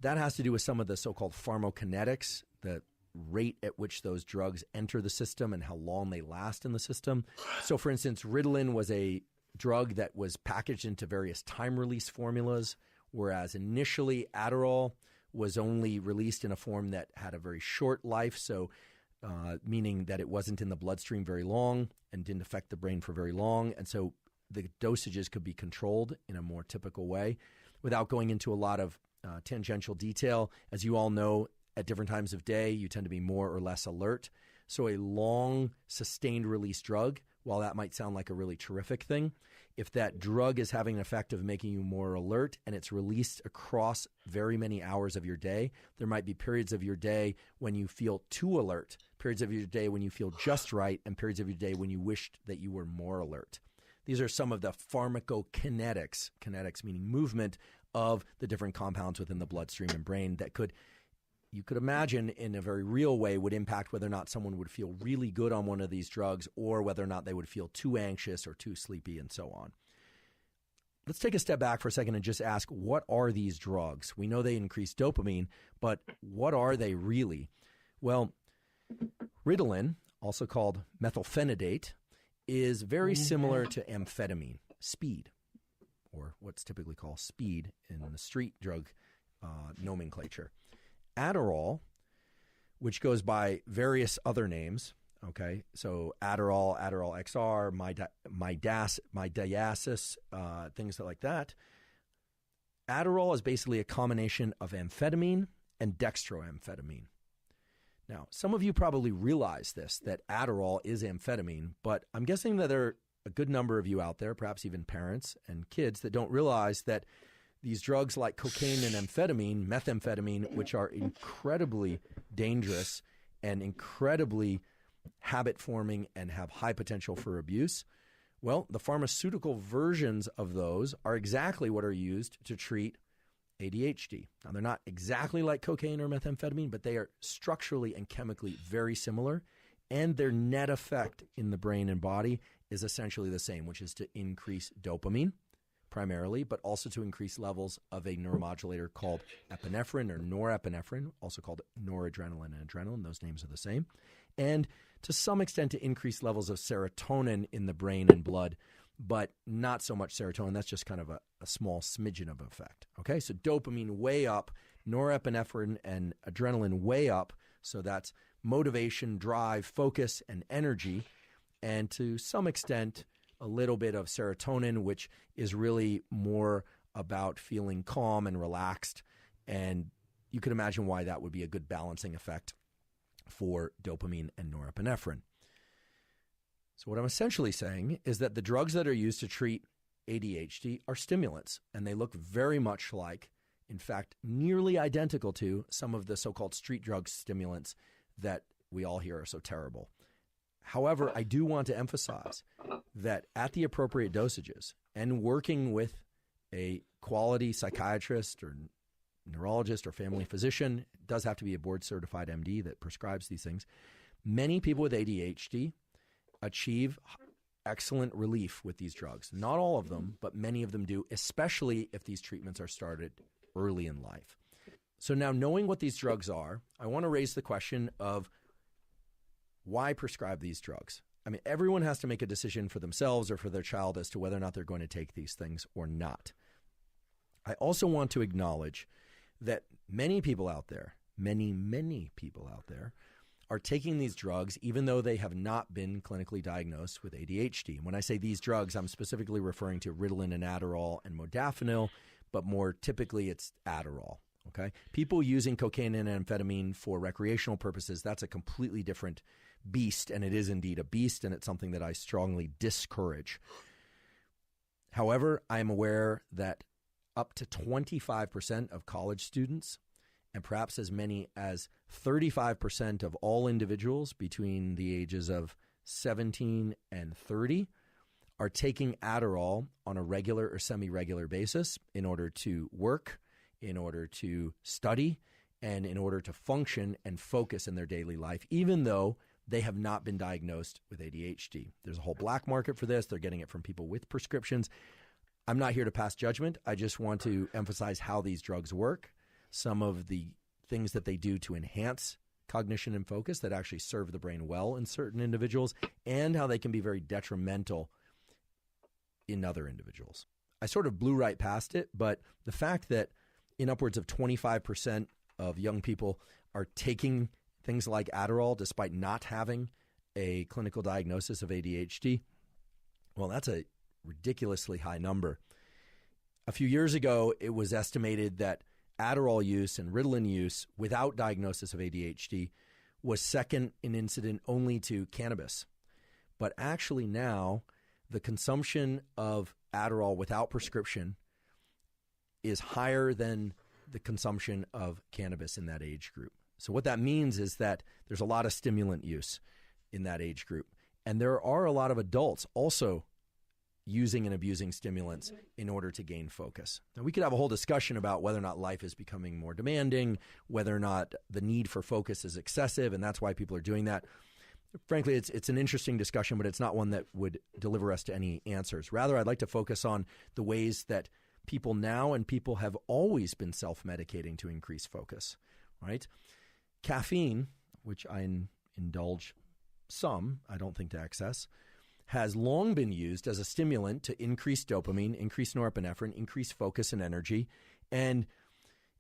That has to do with some of the so-called pharmacokinetics, the rate at which those drugs enter the system and how long they last in the system. So, for instance, Ritalin was a drug that was packaged into various time-release formulas, whereas initially Adderall was only released in a form that had a very short life, so meaning that it wasn't in the bloodstream very long and didn't affect the brain for very long. And so the dosages could be controlled in a more typical way. Without going into a lot of tangential detail, as you all know, at different times of day, you tend to be more or less alert. So a long, sustained release drug, while that might sound like a really terrific thing, if that drug is having an effect of making you more alert and it's released across very many hours of your day, there might be periods of your day when you feel too alert, periods of your day when you feel just right, and periods of your day when you wished that you were more alert. These are some of the pharmacokinetics, kinetics meaning movement, of the different compounds within the bloodstream and brain that you could imagine in a very real way would impact whether or not someone would feel really good on one of these drugs or whether or not they would feel too anxious or too sleepy and so on. Let's take a step back for a second and just ask, what are these drugs? We know they increase dopamine, but what are they really? Well, Ritalin, also called methylphenidate, is very similar to amphetamine, speed, or what's typically called speed in the street drug nomenclature. Adderall, which goes by various other names, okay, so Adderall, Adderall XR, Midasis, things like that. Adderall is basically a combination of amphetamine and dextroamphetamine. Now, some of you probably realize this, that Adderall is amphetamine, but I'm guessing that there are a good number of you out there, perhaps even parents and kids, that don't realize that these drugs like cocaine and amphetamine, methamphetamine, which are incredibly dangerous and incredibly habit-forming and have high potential for abuse, well, the pharmaceutical versions of those are exactly what are used to treat ADHD. Now, they're not exactly like cocaine or methamphetamine, but they are structurally and chemically very similar, and their net effect in the brain and body is essentially the same, which is to increase dopamine primarily, but also to increase levels of a neuromodulator called epinephrine or norepinephrine, also called noradrenaline and adrenaline. Those names are the same. And to some extent to increase levels of serotonin in the brain and blood, but not so much serotonin. That's just kind of a small smidgen of effect. Okay, so dopamine way up, norepinephrine and adrenaline way up. So that's motivation, drive, focus, and energy. And to some extent, a little bit of serotonin, which is really more about feeling calm and relaxed. And you can imagine why that would be a good balancing effect for dopamine and norepinephrine. So what I'm essentially saying is that the drugs that are used to treat ADHD are stimulants, and they look very much like, in fact, nearly identical to some of the so-called street drug stimulants that we all hear are so terrible. However, I do want to emphasize that at the appropriate dosages and working with a quality psychiatrist or neurologist or family physician, it does have to be a board-certified MD that prescribes these things, many people with ADHD achieve excellent relief with these drugs. Not all of them, but many of them do, especially if these treatments are started early in life. So now, knowing what these drugs are, I want to raise the question of why prescribe these drugs? I mean, everyone has to make a decision for themselves or for their child as to whether or not they're going to take these things or not. I also want to acknowledge that many people out there, many people out there, are taking these drugs even though they have not been clinically diagnosed with ADHD. And when I say these drugs, I'm specifically referring to Ritalin and Adderall and modafinil, but more typically it's Adderall. Okay, people using cocaine and amphetamine for recreational purposes, that's a completely different beast, and it is indeed a beast, and it's something that I strongly discourage. However, I am aware that up to 25% of college students and perhaps as many as 35% of all individuals between the ages of 17 and 30 are taking Adderall on a regular or semi-regular basis in order to work, in order to study, and in order to function and focus in their daily life, even though they have not been diagnosed with ADHD. There's a whole black market for this. They're getting it from people with prescriptions. I'm not here to pass judgment. I just want to emphasize how these drugs work, some of the things that they do to enhance cognition and focus that actually serve the brain well in certain individuals, and how they can be very detrimental in other individuals. I sort of blew right past it, but the fact that in upwards of 25% of young people are taking things like Adderall despite not having a clinical diagnosis of ADHD, well, that's a ridiculously high number. A few years ago, it was estimated that Adderall use and Ritalin use without diagnosis of ADHD was second in incident only to cannabis. But actually now, the consumption of Adderall without prescription is higher than the consumption of cannabis in that age group. So what that means is that there's a lot of stimulant use in that age group. And there are a lot of adults also using and abusing stimulants in order to gain focus. Now, we could have a whole discussion about whether or not life is becoming more demanding, whether or not the need for focus is excessive, and that's why people are doing that. Frankly, it's an interesting discussion, but it's not one that would deliver us to any answers. Rather, I'd like to focus on the ways that people now and people have always been self-medicating to increase focus, right? Caffeine, which I indulge some, I don't think to excess, has long been used as a stimulant to increase dopamine, increase norepinephrine, increase focus and energy. And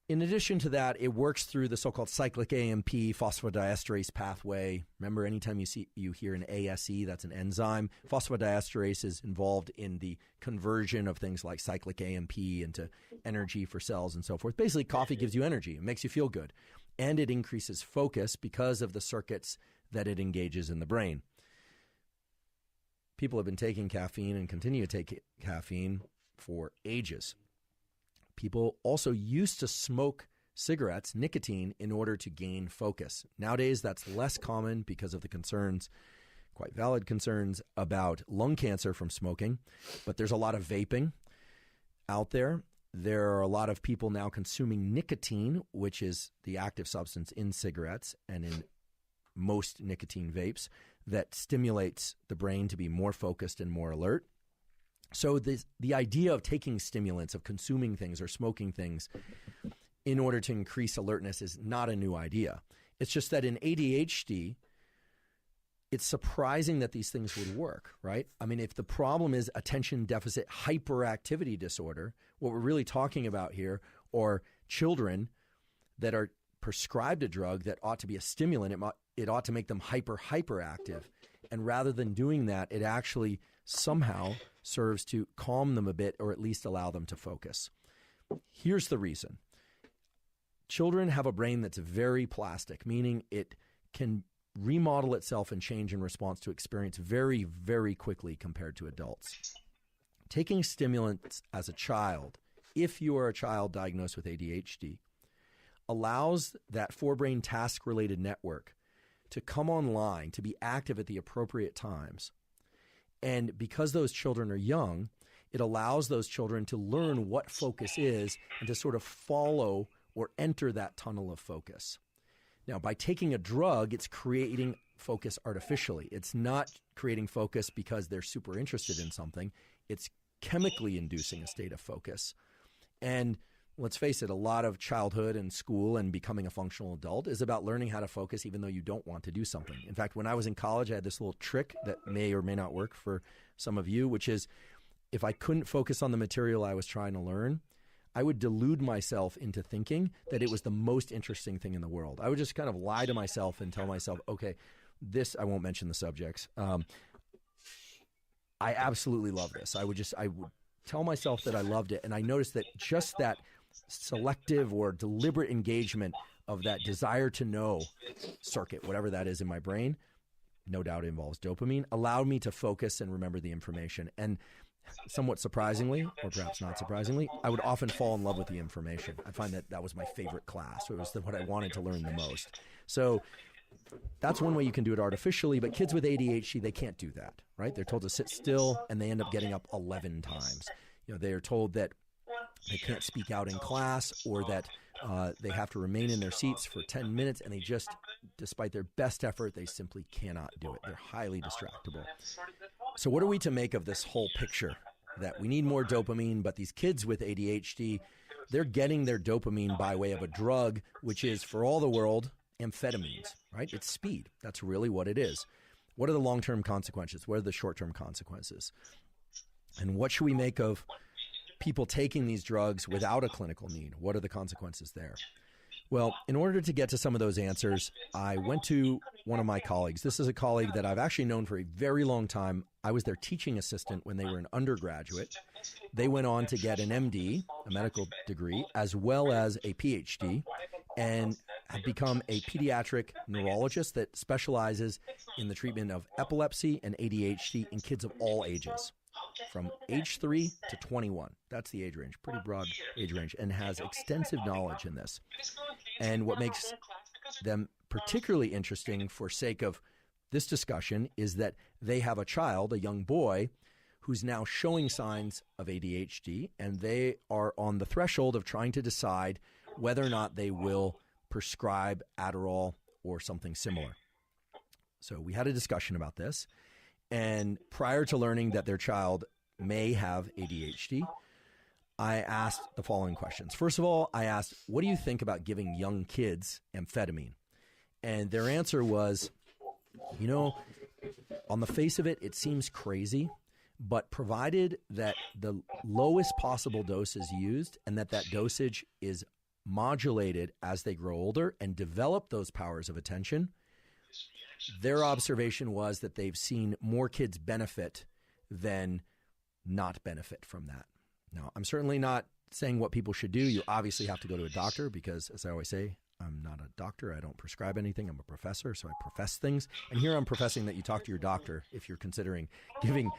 in addition to that, it works through the so-called cyclic AMP phosphodiesterase pathway. Remember, anytime you hear an ASE, that's an enzyme. Phosphodiesterase is involved in the conversion of things like cyclic AMP into energy for cells and so forth. Basically, coffee gives you energy. It makes you feel good. And it increases focus because of the circuits that it engages in the brain. People have been taking caffeine and continue to take caffeine for ages. People also used to smoke cigarettes, nicotine, in order to gain focus. Nowadays, that's less common because of the concerns, quite valid concerns, about lung cancer from smoking. But there's a lot of vaping out there. There are a lot of people now consuming nicotine, which is the active substance in cigarettes and in most nicotine vapes, that stimulates the brain to be more focused and more alert. So the idea of taking stimulants, of consuming things or smoking things in order to increase alertness is not a new idea. It's just that in ADHD, it's surprising that these things would work, right? I mean, if the problem is attention deficit hyperactivity disorder, what we're really talking about here are children that are prescribed a drug that ought to be a stimulant. It ought to make them hyperactive. And rather than doing that, it actually somehow serves to calm them a bit or at least allow them to focus. Here's the reason. Children have a brain that's very plastic, meaning it can remodel itself and change in response to experience very, very quickly compared to adults. Taking stimulants as a child, if you are a child diagnosed with ADHD, allows that forebrain task-related network to come online, to be active at the appropriate times. And because those children are young, it allows those children to learn what focus is and to sort of follow or enter that tunnel of focus. Now, by taking a drug, it's creating focus artificially. It's not creating focus because they're super interested in something. It's chemically inducing a state of focus. And let's face it, a lot of childhood and school and becoming a functional adult is about learning how to focus even though you don't want to do something. In fact, when I was in college, I had this little trick that may or may not work for some of you, which is if I couldn't focus on the material I was trying to learn, I would delude myself into thinking that it was the most interesting thing in the world. I would just kind of lie to myself and tell myself, okay, I won't mention the subjects. I absolutely love this. I would tell myself that I loved it. And I noticed that just that selective or deliberate engagement of that desire to know circuit, whatever that is in my brain, no doubt it involves dopamine, allowed me to focus and remember the information. And somewhat surprisingly, or perhaps not surprisingly, I would often fall in love with the information. I find that was my favorite class. It was what I wanted to learn the most. So that's one way you can do it artificially, but kids with ADHD, they can't do that, right? They're told to sit still, and they end up getting up 11 times. They are told that they can't speak out in class, or that they have to remain in their seats for 10 minutes, and they just, despite their best effort, they simply cannot do it. They're highly distractible. So what are we to make of this whole picture? That we need more dopamine, but these kids with ADHD, they're getting their dopamine by way of a drug, which is, for all the world, amphetamines, right? It's speed. That's really what it is. What are the long-term consequences? What are the short-term consequences? And what should we make of people taking these drugs without a clinical need? What are the consequences there? Well, in order to get to some of those answers, I went to one of my colleagues. This is a colleague that I've actually known for a very long time. I was their teaching assistant when they were an undergraduate. They went on to get an MD, a medical degree, as well as a PhD, and have become a pediatric neurologist that specializes in the treatment of epilepsy and ADHD in kids of all ages, from age 3 to 21. That's the age range, pretty broad age range, and has extensive knowledge in this. And what makes them particularly interesting for sake of this discussion is that they have a child, a young boy, who's now showing signs of ADHD, and they are on the threshold of trying to decide whether or not they will prescribe Adderall or something similar. So we had a discussion about this, and prior to learning that their child may have ADHD, I asked the following questions. First of all, I asked, what do you think about giving young kids amphetamine? And their answer was, on the face of it, it seems crazy, but provided that the lowest possible dose is used and that dosage is modulated as they grow older and develop those powers of attention, their observation was that they've seen more kids benefit than not benefit from that. Now, I'm certainly not saying what people should do. You obviously have to go to a doctor because, as I always say, I'm not a doctor. I don't prescribe anything. I'm a professor, so I profess things. And here I'm professing that you talk to your doctor if you're considering giving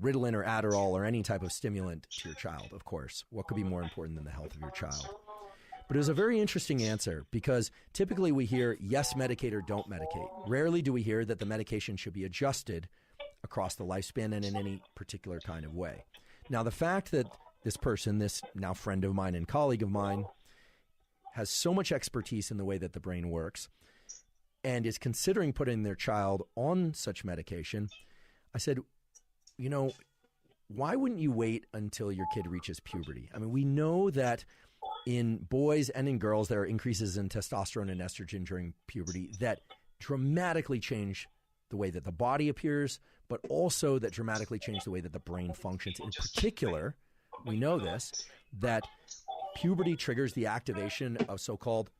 Ritalin or Adderall or any type of stimulant to your child, of course. What could be more important than the health of your child? But it was a very interesting answer because typically we hear, yes, medicate or don't medicate. Rarely do we hear that the medication should be adjusted across the lifespan and in any particular kind of way. Now, the fact that this person, this now friend of mine and colleague of mine, has so much expertise in the way that the brain works and is considering putting their child on such medication, I said, why wouldn't you wait until your kid reaches puberty? I mean, we know that in boys and in girls, there are increases in testosterone and estrogen during puberty that dramatically change the way that the body appears, but also that dramatically change the way that the brain functions. In particular, we know this, that puberty triggers the activation of so-called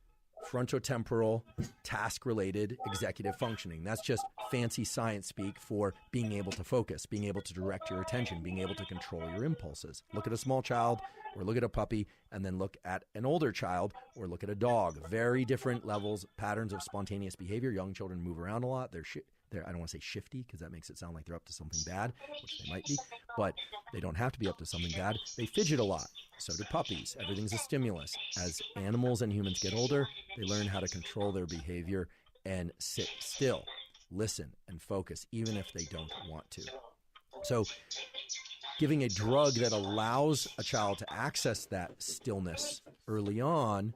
frontotemporal task-related executive functioning. That's just fancy science speak for being able to focus, being able to direct your attention, being able to control your impulses. Look at a small child or look at a puppy, and then look at an older child or look at a dog. Very different levels, patterns of spontaneous behavior. Young children move around a lot. They're I don't want to say shifty because that makes it sound like they're up to something bad, which they might be, but they don't have to be up to something bad. They fidget a lot. So do puppies. Everything's a stimulus. As animals and humans get older, they learn how to control their behavior and sit still, listen, and focus, even if they don't want to. So giving a drug that allows a child to access that stillness early on,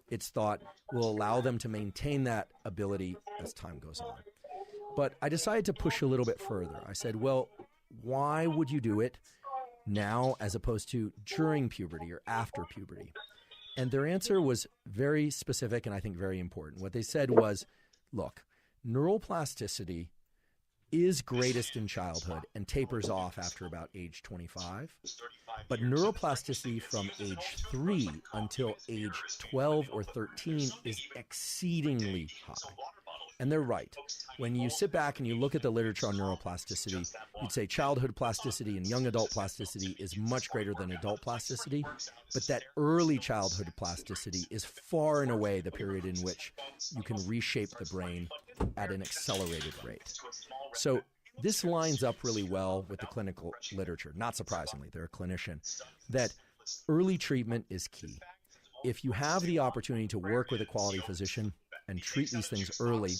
it's thought will allow them to maintain that ability as time goes on. But I decided to push a little bit further. I said, well, why would you do it now as opposed to during puberty or after puberty? And their answer was very specific and I think very important. What they said was, look, neuroplasticity is greatest in childhood and tapers off after about age 25. But neuroplasticity from age 3 until age 12 or 13 is exceedingly high. And they're right. When you sit back and you look at the literature on neuroplasticity, you'd say childhood plasticity and young adult plasticity is much greater than adult plasticity, but that early childhood plasticity is far and away the period in which you can reshape the brain at an accelerated rate. So this lines up really well with the clinical literature. Not surprisingly, they're a clinician, that early treatment is key. If you have the opportunity to work with a quality physician and treat these things early,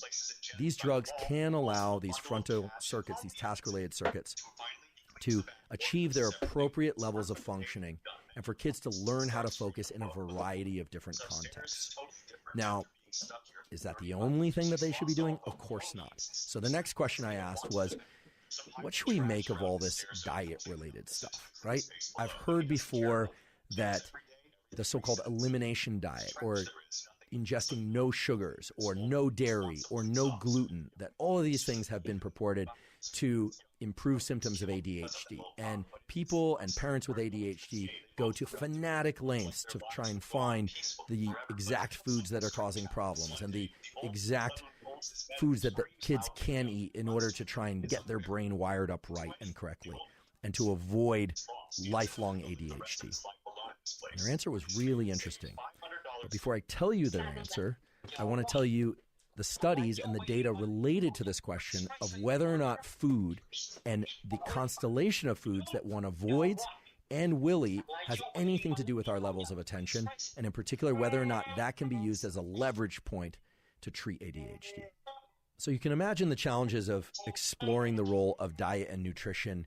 these drugs can allow these frontal circuits, these task-related circuits, to achieve their appropriate levels of functioning and for kids to learn how to focus in a variety of different contexts. Now, is that the only thing that they should be doing? Of course not. So the next question I asked was, what should we make of all this diet-related stuff, right? I've heard before that the so-called elimination diet, or ingesting no sugars or no dairy or no gluten, that all of these things have been purported to improve symptoms of ADHD. And people and parents with ADHD go to fanatic lengths to try and find the exact foods that are causing problems and the exact foods that the kids can eat in order to try and get their brain wired up right and correctly and to avoid lifelong ADHD. And their answer was really interesting. But before I tell you their answer, I want to tell you the studies and the data related to this question of whether or not food and the constellation of foods that one avoids and will eat has anything to do with our levels of attention, and in particular, whether or not that can be used as a leverage point to treat ADHD. So you can imagine the challenges of exploring the role of diet and nutrition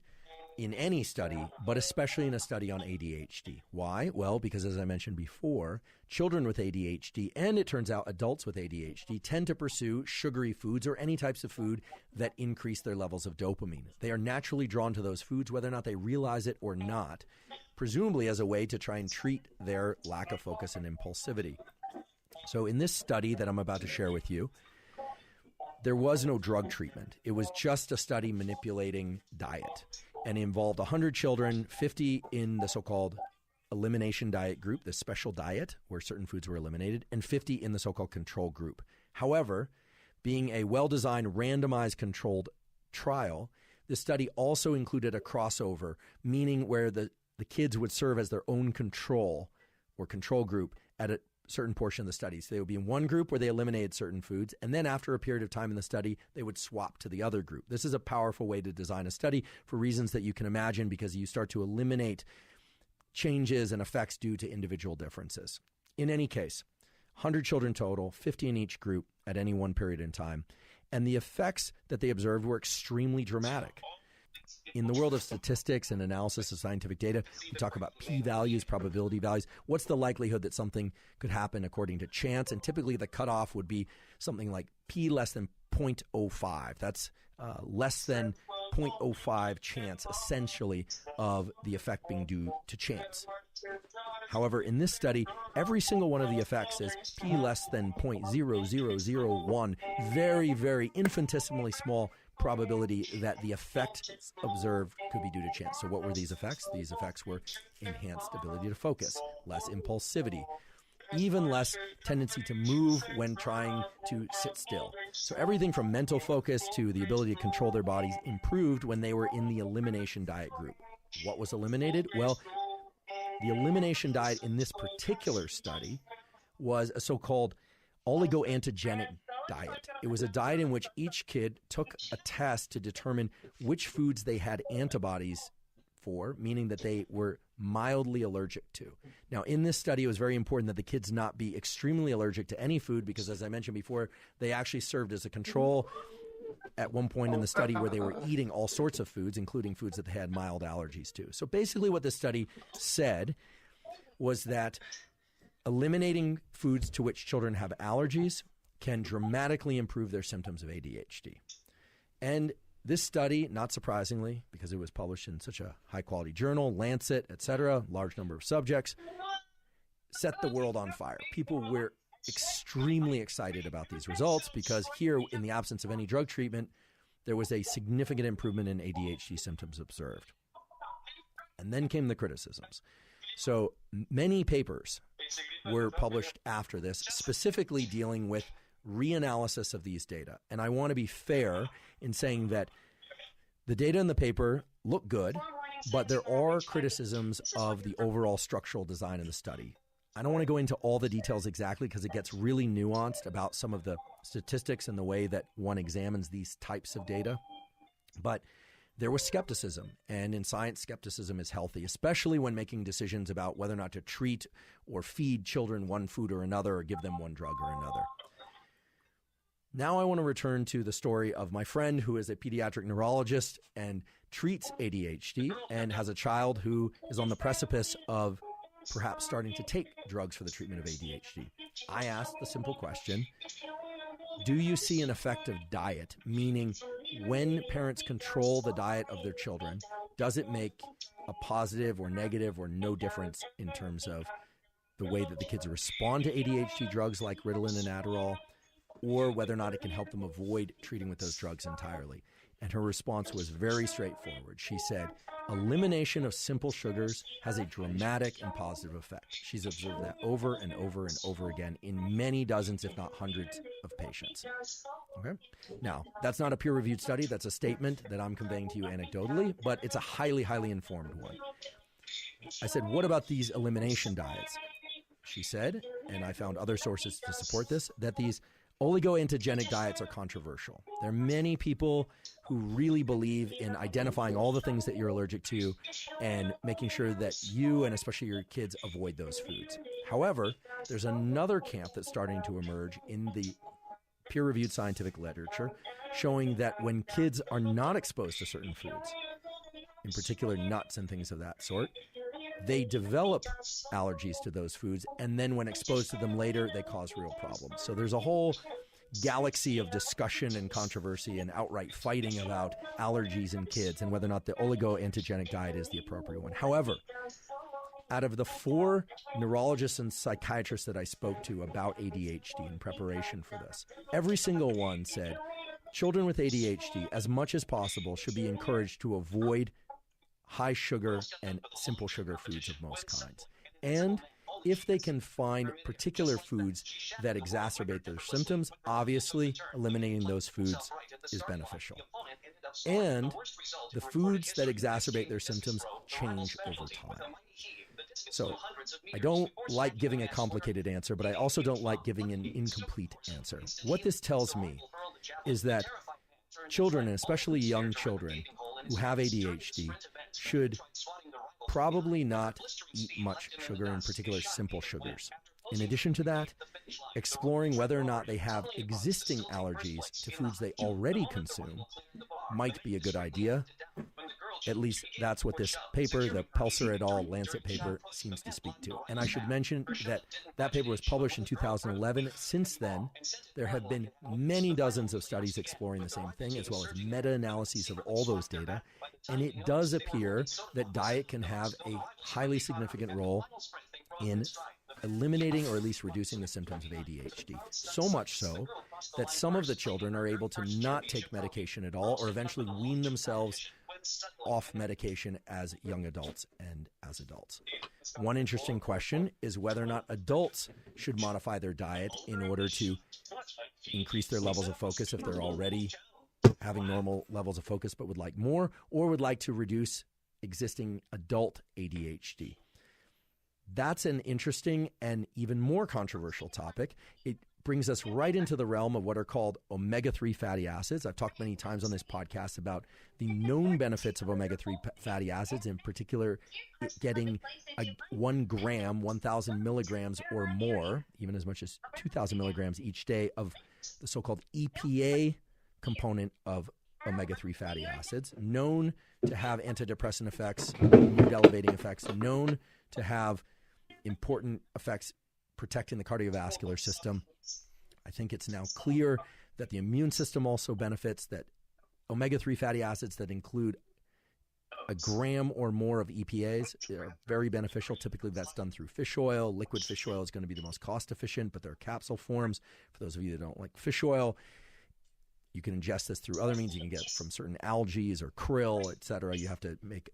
in any study, but especially in a study on ADHD. Why? Well, because as I mentioned before, children with ADHD, and it turns out adults with ADHD, tend to pursue sugary foods or any types of food that increase their levels of dopamine. They are naturally drawn to those foods, whether or not they realize it or not, presumably as a way to try and treat their lack of focus and impulsivity. So in this study that I'm about to share with you, there was no drug treatment. It was just a study manipulating diet, and involved 100 children, 50 in the so-called elimination diet group, the special diet where certain foods were eliminated, and 50 in the so-called control group. However, being a well-designed randomized controlled trial, the study also included a crossover, meaning where the kids would serve as their own control or control group at a certain portion of the study. So they would be in one group where they eliminated certain foods, and then after a period of time in the study, they would swap to the other group. This is a powerful way to design a study for reasons that you can imagine, because you start to eliminate changes and effects due to individual differences. In any case, 100 children total, 50 in each group at any one period in time, and the effects that they observed were extremely dramatic. In the world of statistics and analysis of scientific data, we talk about p-values, probability values. What's the likelihood that something could happen according to chance? And typically the cutoff would be something like p less than 0.05. That's less than 0.05 chance, essentially, of the effect being due to chance. However, in this study, every single one of the effects is p less than 0.0001, very, very infinitesimally small probability that the effect observed could be due to chance. So what were these effects? These effects were enhanced ability to focus, less impulsivity, even less tendency to move when trying to sit still. So everything from mental focus to the ability to control their bodies improved when they were in the elimination diet group. What was eliminated? Well, the elimination diet in this particular study was a so-called oligoantigenic diet. It was a diet in which each kid took a test to determine which foods they had antibodies for, meaning that they were mildly allergic to. Now, in this study, it was very important that the kids not be extremely allergic to any food because, as I mentioned before, they actually served as a control at one point in the study where they were eating all sorts of foods, including foods that they had mild allergies to. So basically what the study said was that eliminating foods to which children have allergies can dramatically improve their symptoms of ADHD. And this study, not surprisingly, because it was published in such a high-quality journal, Lancet, etc., large number of subjects, set the world on fire. People were extremely excited about these results because here, in the absence of any drug treatment, there was a significant improvement in ADHD symptoms observed. And then came the criticisms. So many papers were published after this, specifically dealing with reanalysis of these data. And I want to be fair in saying that the data in the paper look good, but there are criticisms of the overall structural design of the study. I don't want to go into all the details exactly because it gets really nuanced about some of the statistics and the way that one examines these types of data. But there was skepticism, and in science, skepticism is healthy, especially when making decisions about whether or not to treat or feed children one food or another, or give them one drug or another. Now I want to return to the story of my friend who is a pediatric neurologist and treats ADHD and has a child who is on the precipice of perhaps starting to take drugs for the treatment of ADHD. I asked the simple question, do you see an effect of diet? Meaning, when parents control the diet of their children, does it make a positive or negative or no difference in terms of the way that the kids respond to ADHD drugs like Ritalin and Adderall, or whether or not it can help them avoid treating with those drugs entirely? And her response was very straightforward. She said, elimination of simple sugars has a dramatic and positive effect. She's observed that over and over and over again in many dozens, if not hundreds, of patients. Okay. Now, that's not a peer-reviewed study. That's a statement that I'm conveying to you anecdotally, but it's a highly, highly informed one. I said, what about these elimination diets? She said, and I found other sources to support this, that these oligoantigenic diets are controversial. There are many people who really believe in identifying all the things that you're allergic to and making sure that you and especially your kids avoid those foods. However, there's another camp that's starting to emerge in the peer-reviewed scientific literature showing that when kids are not exposed to certain foods, in particular nuts and things of that sort, they develop allergies to those foods, and then when exposed to them later, they cause real problems. So there's a whole galaxy of discussion and controversy and outright fighting about allergies in kids and whether or not the oligoantigenic diet is the appropriate one. However, out of the 4 neurologists and psychiatrists that I spoke to about ADHD in preparation for this, every single one said children with ADHD, as much as possible, should be encouraged to avoid high sugar and simple sugar foods of most kinds. And if they can find particular foods that exacerbate their symptoms, obviously eliminating those foods is beneficial. And the foods that exacerbate their symptoms change over time. So I don't like giving a complicated answer, but I also don't like giving an incomplete answer. What this tells me is that children, and especially young children who have ADHD, should probably not eat much sugar, in particular simple sugars. In addition to that, exploring whether or not they have existing allergies to foods they already consume might be a good idea. At least that's what this paper, the Pelser et al. Lancet paper, seems to speak to. And I should mention that that paper was published in 2011. Since then, there have been many dozens of studies exploring the same thing, as well as meta-analyses of all those data. And it does appear that diet can have a highly significant role in eliminating or at least reducing the symptoms of ADHD. So much so that some of the children are able to not take medication at all or eventually wean themselves off medication as young adults and as adults. One interesting question is whether or not adults should modify their diet in order to increase their levels of focus if they're already having normal levels of focus but would like more, or would like to reduce existing adult ADHD. That's an interesting and even more controversial topic. It brings us right into the realm of what are called omega-3 fatty acids. I've talked many times on this podcast about the known benefits of omega-3 fatty acids, in particular getting 1 gram, 1,000 milligrams or more, even as much as 2,000 milligrams each day of the so-called EPA component of omega-3 fatty acids, known to have antidepressant effects, mood elevating effects, known to have important effects protecting the cardiovascular system. I think it's now clear that the immune system also benefits, that omega-3 fatty acids that include 1 gram or more of EPAs are very beneficial. Typically that's done through fish oil. Liquid fish oil is going to be the most cost efficient, but there are capsule forms for those of you that don't like fish oil. You can ingest this through other means. You can get it from certain algae or krill, et cetera. You have to make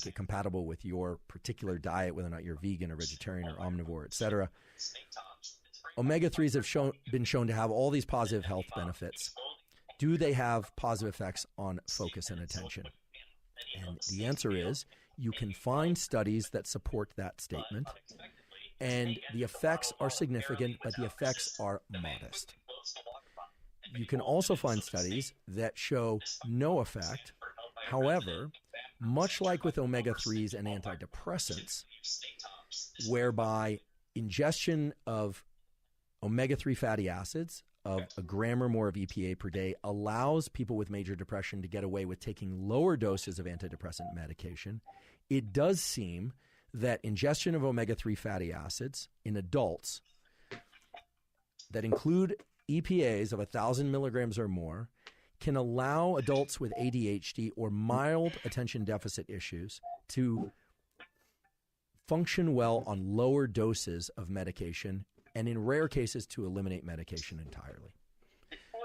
it compatible with your particular diet, whether or not you're vegan or vegetarian or omnivore, et cetera. Omega-3s have been shown to have all these positive health benefits. Do they have positive effects on focus and attention? And the answer is you can find studies that support that statement, and the effects are significant, but the effects are modest. You can also find studies that show no effect. However, much like with omega-3s and antidepressants, whereby ingestion of omega-3 fatty acids of a gram or more of EPA per day allows people with major depression to get away with taking lower doses of antidepressant medication, it does seem that ingestion of omega-3 fatty acids in adults that include EPAs of 1,000 milligrams or more can allow adults with ADHD or mild attention deficit issues to function well on lower doses of medication, and in rare cases to eliminate medication entirely.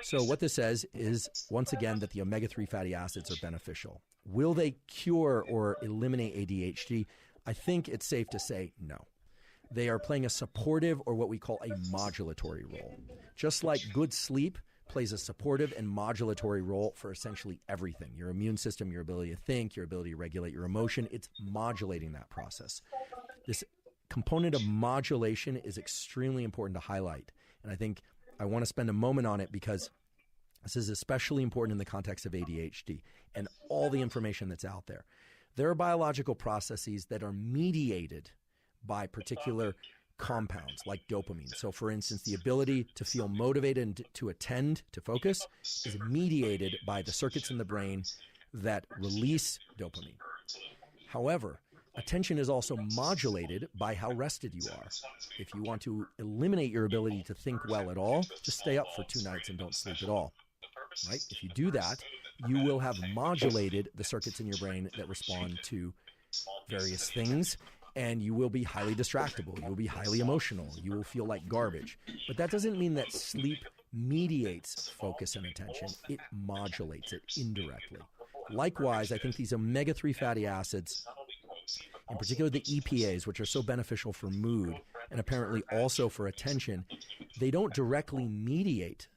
So what this says is, once again, that the omega-3 fatty acids are beneficial. Will they cure or eliminate ADHD? I think it's safe to say no. They are playing a supportive, or what we call a modulatory role. Just like good sleep plays a supportive and modulatory role for essentially everything. Your immune system, your ability to think, your ability to regulate your emotion, it's modulating that process. This component of modulation is extremely important to highlight. And I think I want to spend a moment on it because this is especially important in the context of ADHD and all the information that's out there. There are biological processes that are mediated by particular compounds like dopamine. So for instance, the ability to feel motivated and to attend, to focus, is mediated by the circuits in the brain that release dopamine. However, attention is also modulated by how rested you are. If you want to eliminate your ability to think well at all, just stay up for 2 nights and don't sleep at all. Right? If you do that, you will have modulated the circuits in your brain that respond to various things, and you will be highly distractible. You will be highly emotional. You will feel like garbage. But that doesn't mean that sleep mediates focus and attention. It modulates it indirectly. Likewise, I think these omega-3 fatty acids, in particular the EPAs, which are so beneficial for mood and apparently also for attention, they don't directly mediate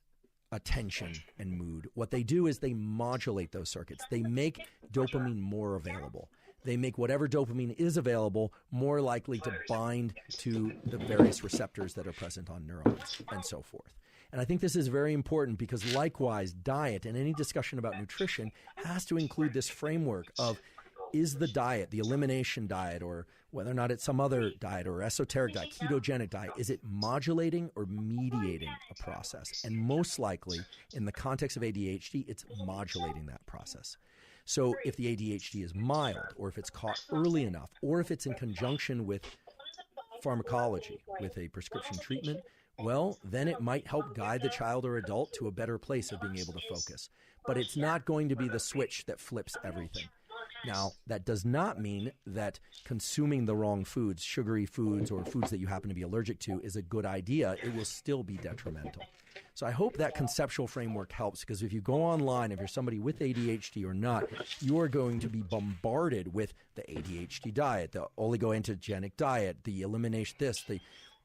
attention and mood. What they do is they modulate those circuits. They make dopamine more available. They make whatever dopamine is available more likely to bind to the various receptors that are present on neurons and so forth. And I think this is very important because likewise, diet and any discussion about nutrition has to include this framework of, is the diet, the elimination diet, or whether or not it's some other diet or esoteric diet, ketogenic diet, is it modulating or mediating a process? And most likely, in the context of ADHD, it's modulating that process. So if the ADHD is mild, or if it's caught early enough, or if it's in conjunction with pharmacology, with a prescription treatment, well, then it might help guide the child or adult to a better place of being able to focus. But it's not going to be the switch that flips everything. Now, that does not mean that consuming the wrong foods, sugary foods, or foods that you happen to be allergic to is a good idea. It will still be detrimental. So I hope that conceptual framework helps, because if you go online, if you're somebody with ADHD or not, you are going to be bombarded with the ADHD diet, the oligoantigenic diet, the elimination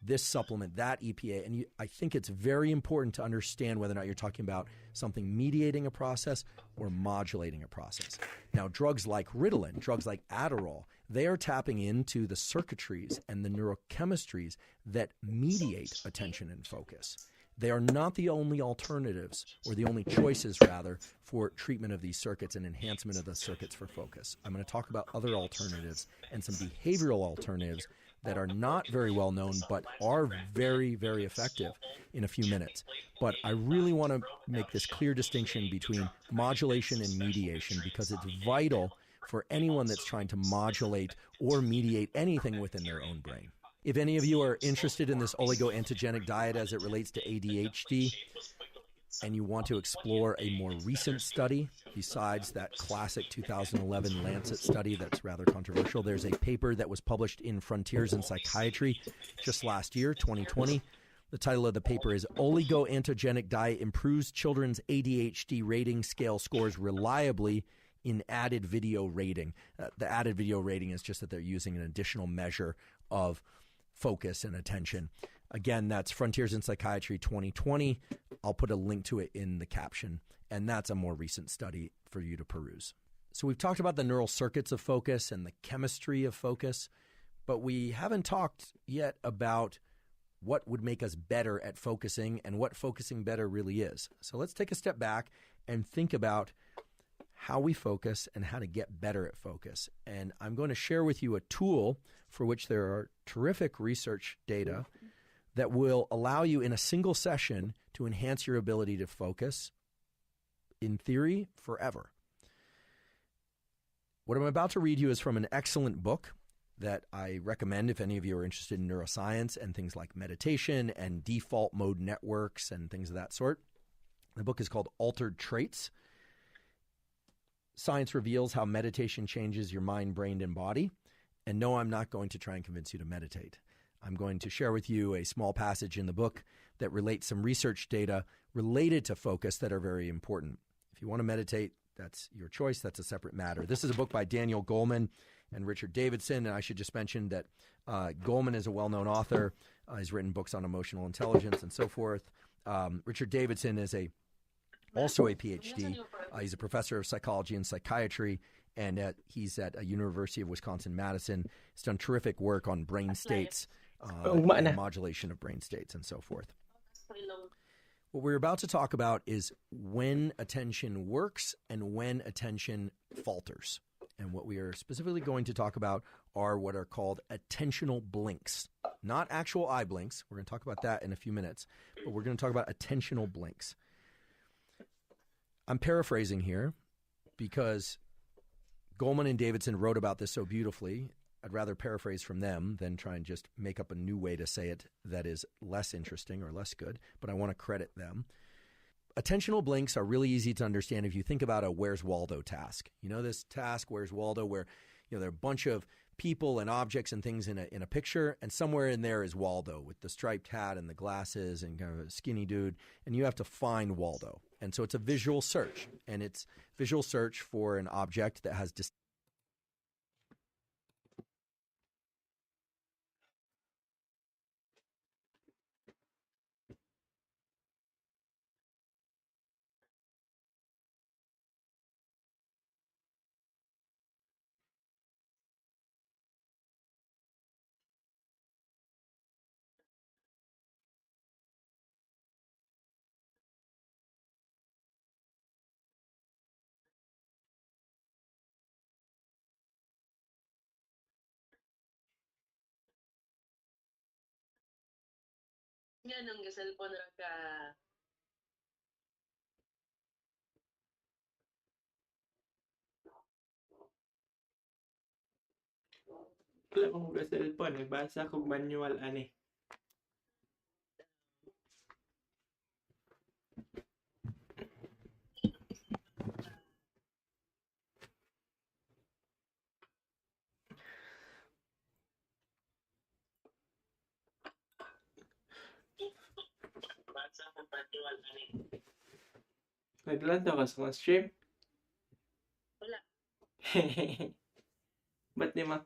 this supplement, that EPA. And I think it's very important to understand whether or not you're talking about something mediating a process or modulating a process. Now, drugs like Ritalin, drugs like Adderall, they are tapping into the circuitries and the neurochemistries that mediate attention and focus. They are not the only alternatives, or the only choices, rather, for treatment of these circuits and enhancement of the circuits for focus. I'm going to talk about other alternatives and some behavioral alternatives that are not very well known but are very, very effective in a few minutes. But I really want to make this clear distinction between modulation and mediation, because it's vital for anyone that's trying to modulate or mediate anything within their own brain. If any of you are interested in this oligoantigenic diet as it relates to ADHD, and you want to explore a more recent study besides that classic 2011 Lancet study that's rather controversial, there's a paper that was published in Frontiers in Psychiatry just last year, 2020, The title of the paper is Oligoantogenic Diet Improves Children's ADHD Rating Scale Scores Reliably in Added Video Rating. The added video rating is just that they're using an additional measure of focus and attention. Again, that's Frontiers in Psychiatry 2020. I'll put a link to it in the caption, and that's a more recent study for you to peruse. So we've talked about the neural circuits of focus and the chemistry of focus, but we haven't talked yet about what would make us better at focusing and what focusing better really is. So let's take a step back and think about how we focus and how to get better at focus. And I'm going to share with you a tool for which there are terrific research data that will allow you in a single session to enhance your ability to focus, in theory, forever. What I'm about to read you is from an excellent book that I recommend if any of you are interested in neuroscience and things like meditation and default mode networks and things of that sort. The book is called Altered Traits. Science reveals how meditation changes your mind, brain, and body. And no, I'm not going to try and convince you to meditate. I'm going to share with you a small passage in the book that relates some research data related to focus that are very important. If you want to meditate, that's your choice. That's a separate matter. This is a book by Daniel Goleman and Richard Davidson. And I should just mention that Goleman is a well-known author. He's written books on emotional intelligence and so forth. Richard Davidson is also a PhD. He's a professor of psychology and psychiatry, and he's at University of Wisconsin-Madison. He's done terrific work on brain states, and modulation of brain states, and so forth. What we're about to talk about is when attention works and when attention falters. And what we are specifically going to talk about are what are called attentional blinks. Not actual eye blinks. We're going to talk about that in a few minutes. But we're going to talk about attentional blinks. I'm paraphrasing here because Goleman and Davidson wrote about this so beautifully. I'd rather paraphrase from them than try and just make up a new way to say it that is less interesting or less good, but I want to credit them. Attentional blinks are really easy to understand if you think about a Where's Waldo task. You know this task, Where's Waldo, where there are a bunch of people and objects and things in a picture, and somewhere in there is Waldo with the striped hat and the glasses and kind of a skinny dude, and you have to find Waldo. And so it's a visual search, and it's visual search for an object that has
Yan ang cellphone ra ka.
Wala akong ga cellphone. Basa kog manual ani.
Basa ko manual ani.
Naglan daw ka sa stream?
Wala.
Ba't di ma?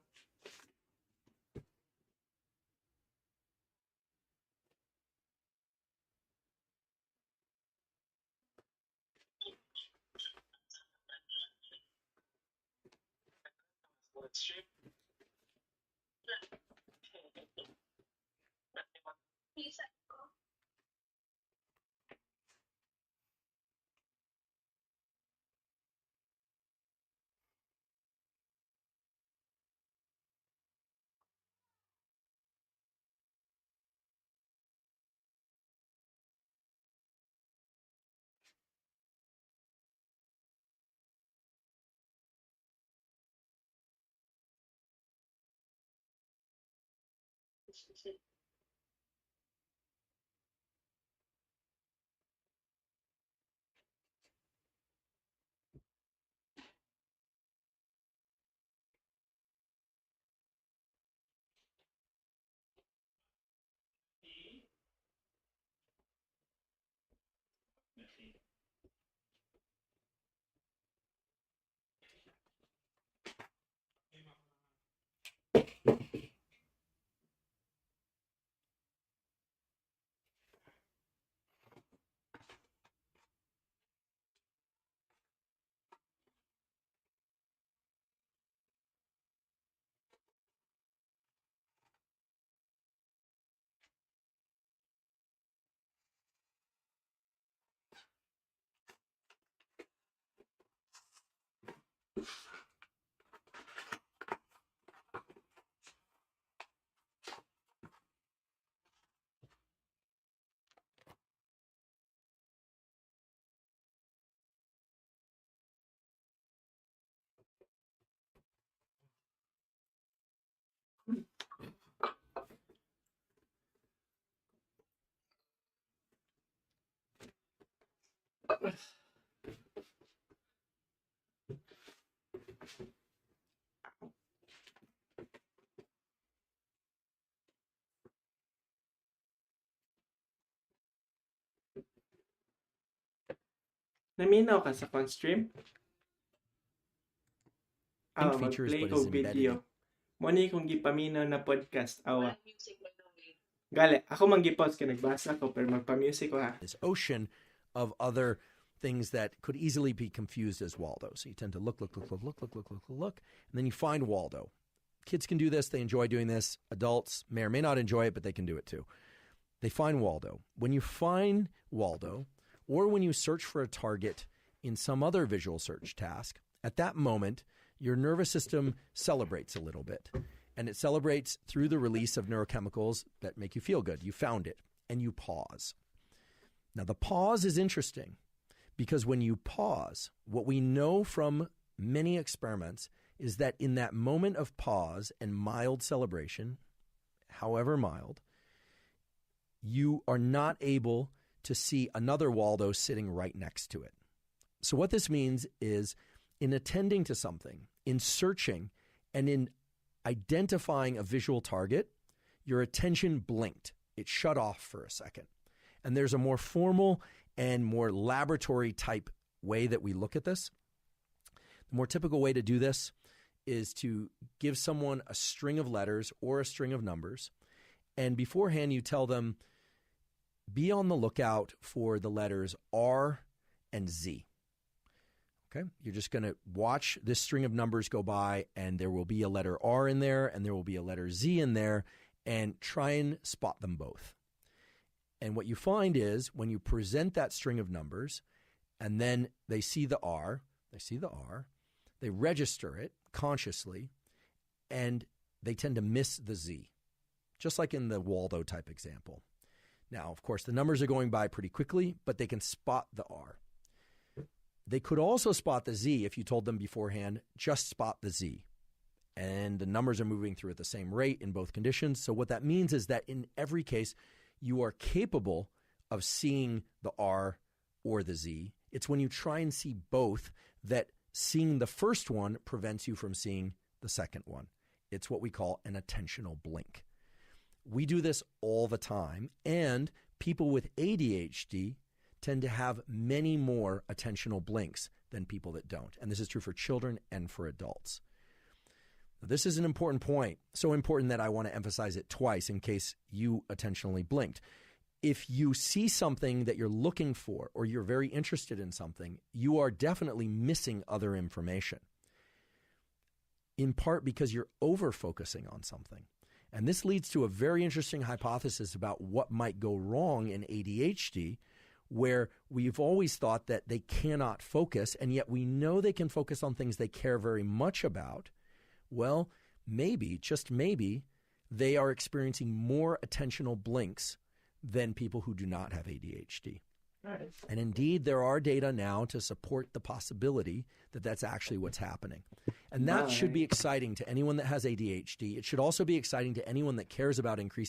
Stream. Isa.
Naminaw ka sa Constream?
Link features,
Mag-play
but
ko
is embedded in.
video. Muni kung gipaminaw na podcast. Awa.
Walang music by the way.
Gali, ako mag-pause ka nagbasa ko pero magpa-music ko ha.
This ocean of other things that could easily be confused as Waldo. So you tend to look, and then you find Waldo. Kids can do this. They enjoy doing this. Adults may or may not enjoy it, but they can do it too. They find Waldo. When you find Waldo, or when you search for a target in some other visual search task, at that moment, your nervous system celebrates a little bit. And it celebrates through the release of neurochemicals that make you feel good. You found it, and you pause. Now, the pause is interesting because when you pause, what we know from many experiments is that in that moment of pause and mild celebration, however mild, you are not able to see another Waldo sitting right next to it. So what this means is in attending to something, in searching, and in identifying a visual target, your attention blinked. It shut off for a second. And there's a more formal and more laboratory type way that we look at this. The more typical way to do this is to give someone a string of letters or a string of numbers, and beforehand you tell them, be on the lookout for the letters R and Z. Okay, you're just going to watch this string of numbers go by, and there will be a letter R in there, and there will be a letter Z in there, and try and spot them both. And what you find is when you present that string of numbers, and then they see the R, they register it consciously, and they tend to miss the Z, just like in the Waldo type example. Now, of course, the numbers are going by pretty quickly, but they can spot the R. They could also spot the Z if you told them beforehand, just spot the Z. And the numbers are moving through at the same rate in both conditions. So what that means is that in every case, you are capable of seeing the R or the Z. It's when you try and see both that seeing the first one prevents you from seeing the second one. It's what we call an attentional blink. We do this all the time, and people with ADHD tend to have many more attentional blinks than people that don't. And this is true for children and for adults. Now, this is an important point, so important that I want to emphasize it twice in case you attentionally blinked. If you see something that you're looking for or you're very interested in something, you are definitely missing other information, in part because you're over-focusing on something. And this leads to a very interesting hypothesis about what might go wrong in ADHD, where we've always thought that they cannot focus, and yet we know they can focus on things they care very much about. Well, maybe, just maybe, they are experiencing more attentional blinks than people who do not have ADHD.
Right.
And indeed, there are data now to support the possibility that that's actually what's happening. And that should be exciting to anyone that has ADHD. It should also be exciting to anyone that cares about increasing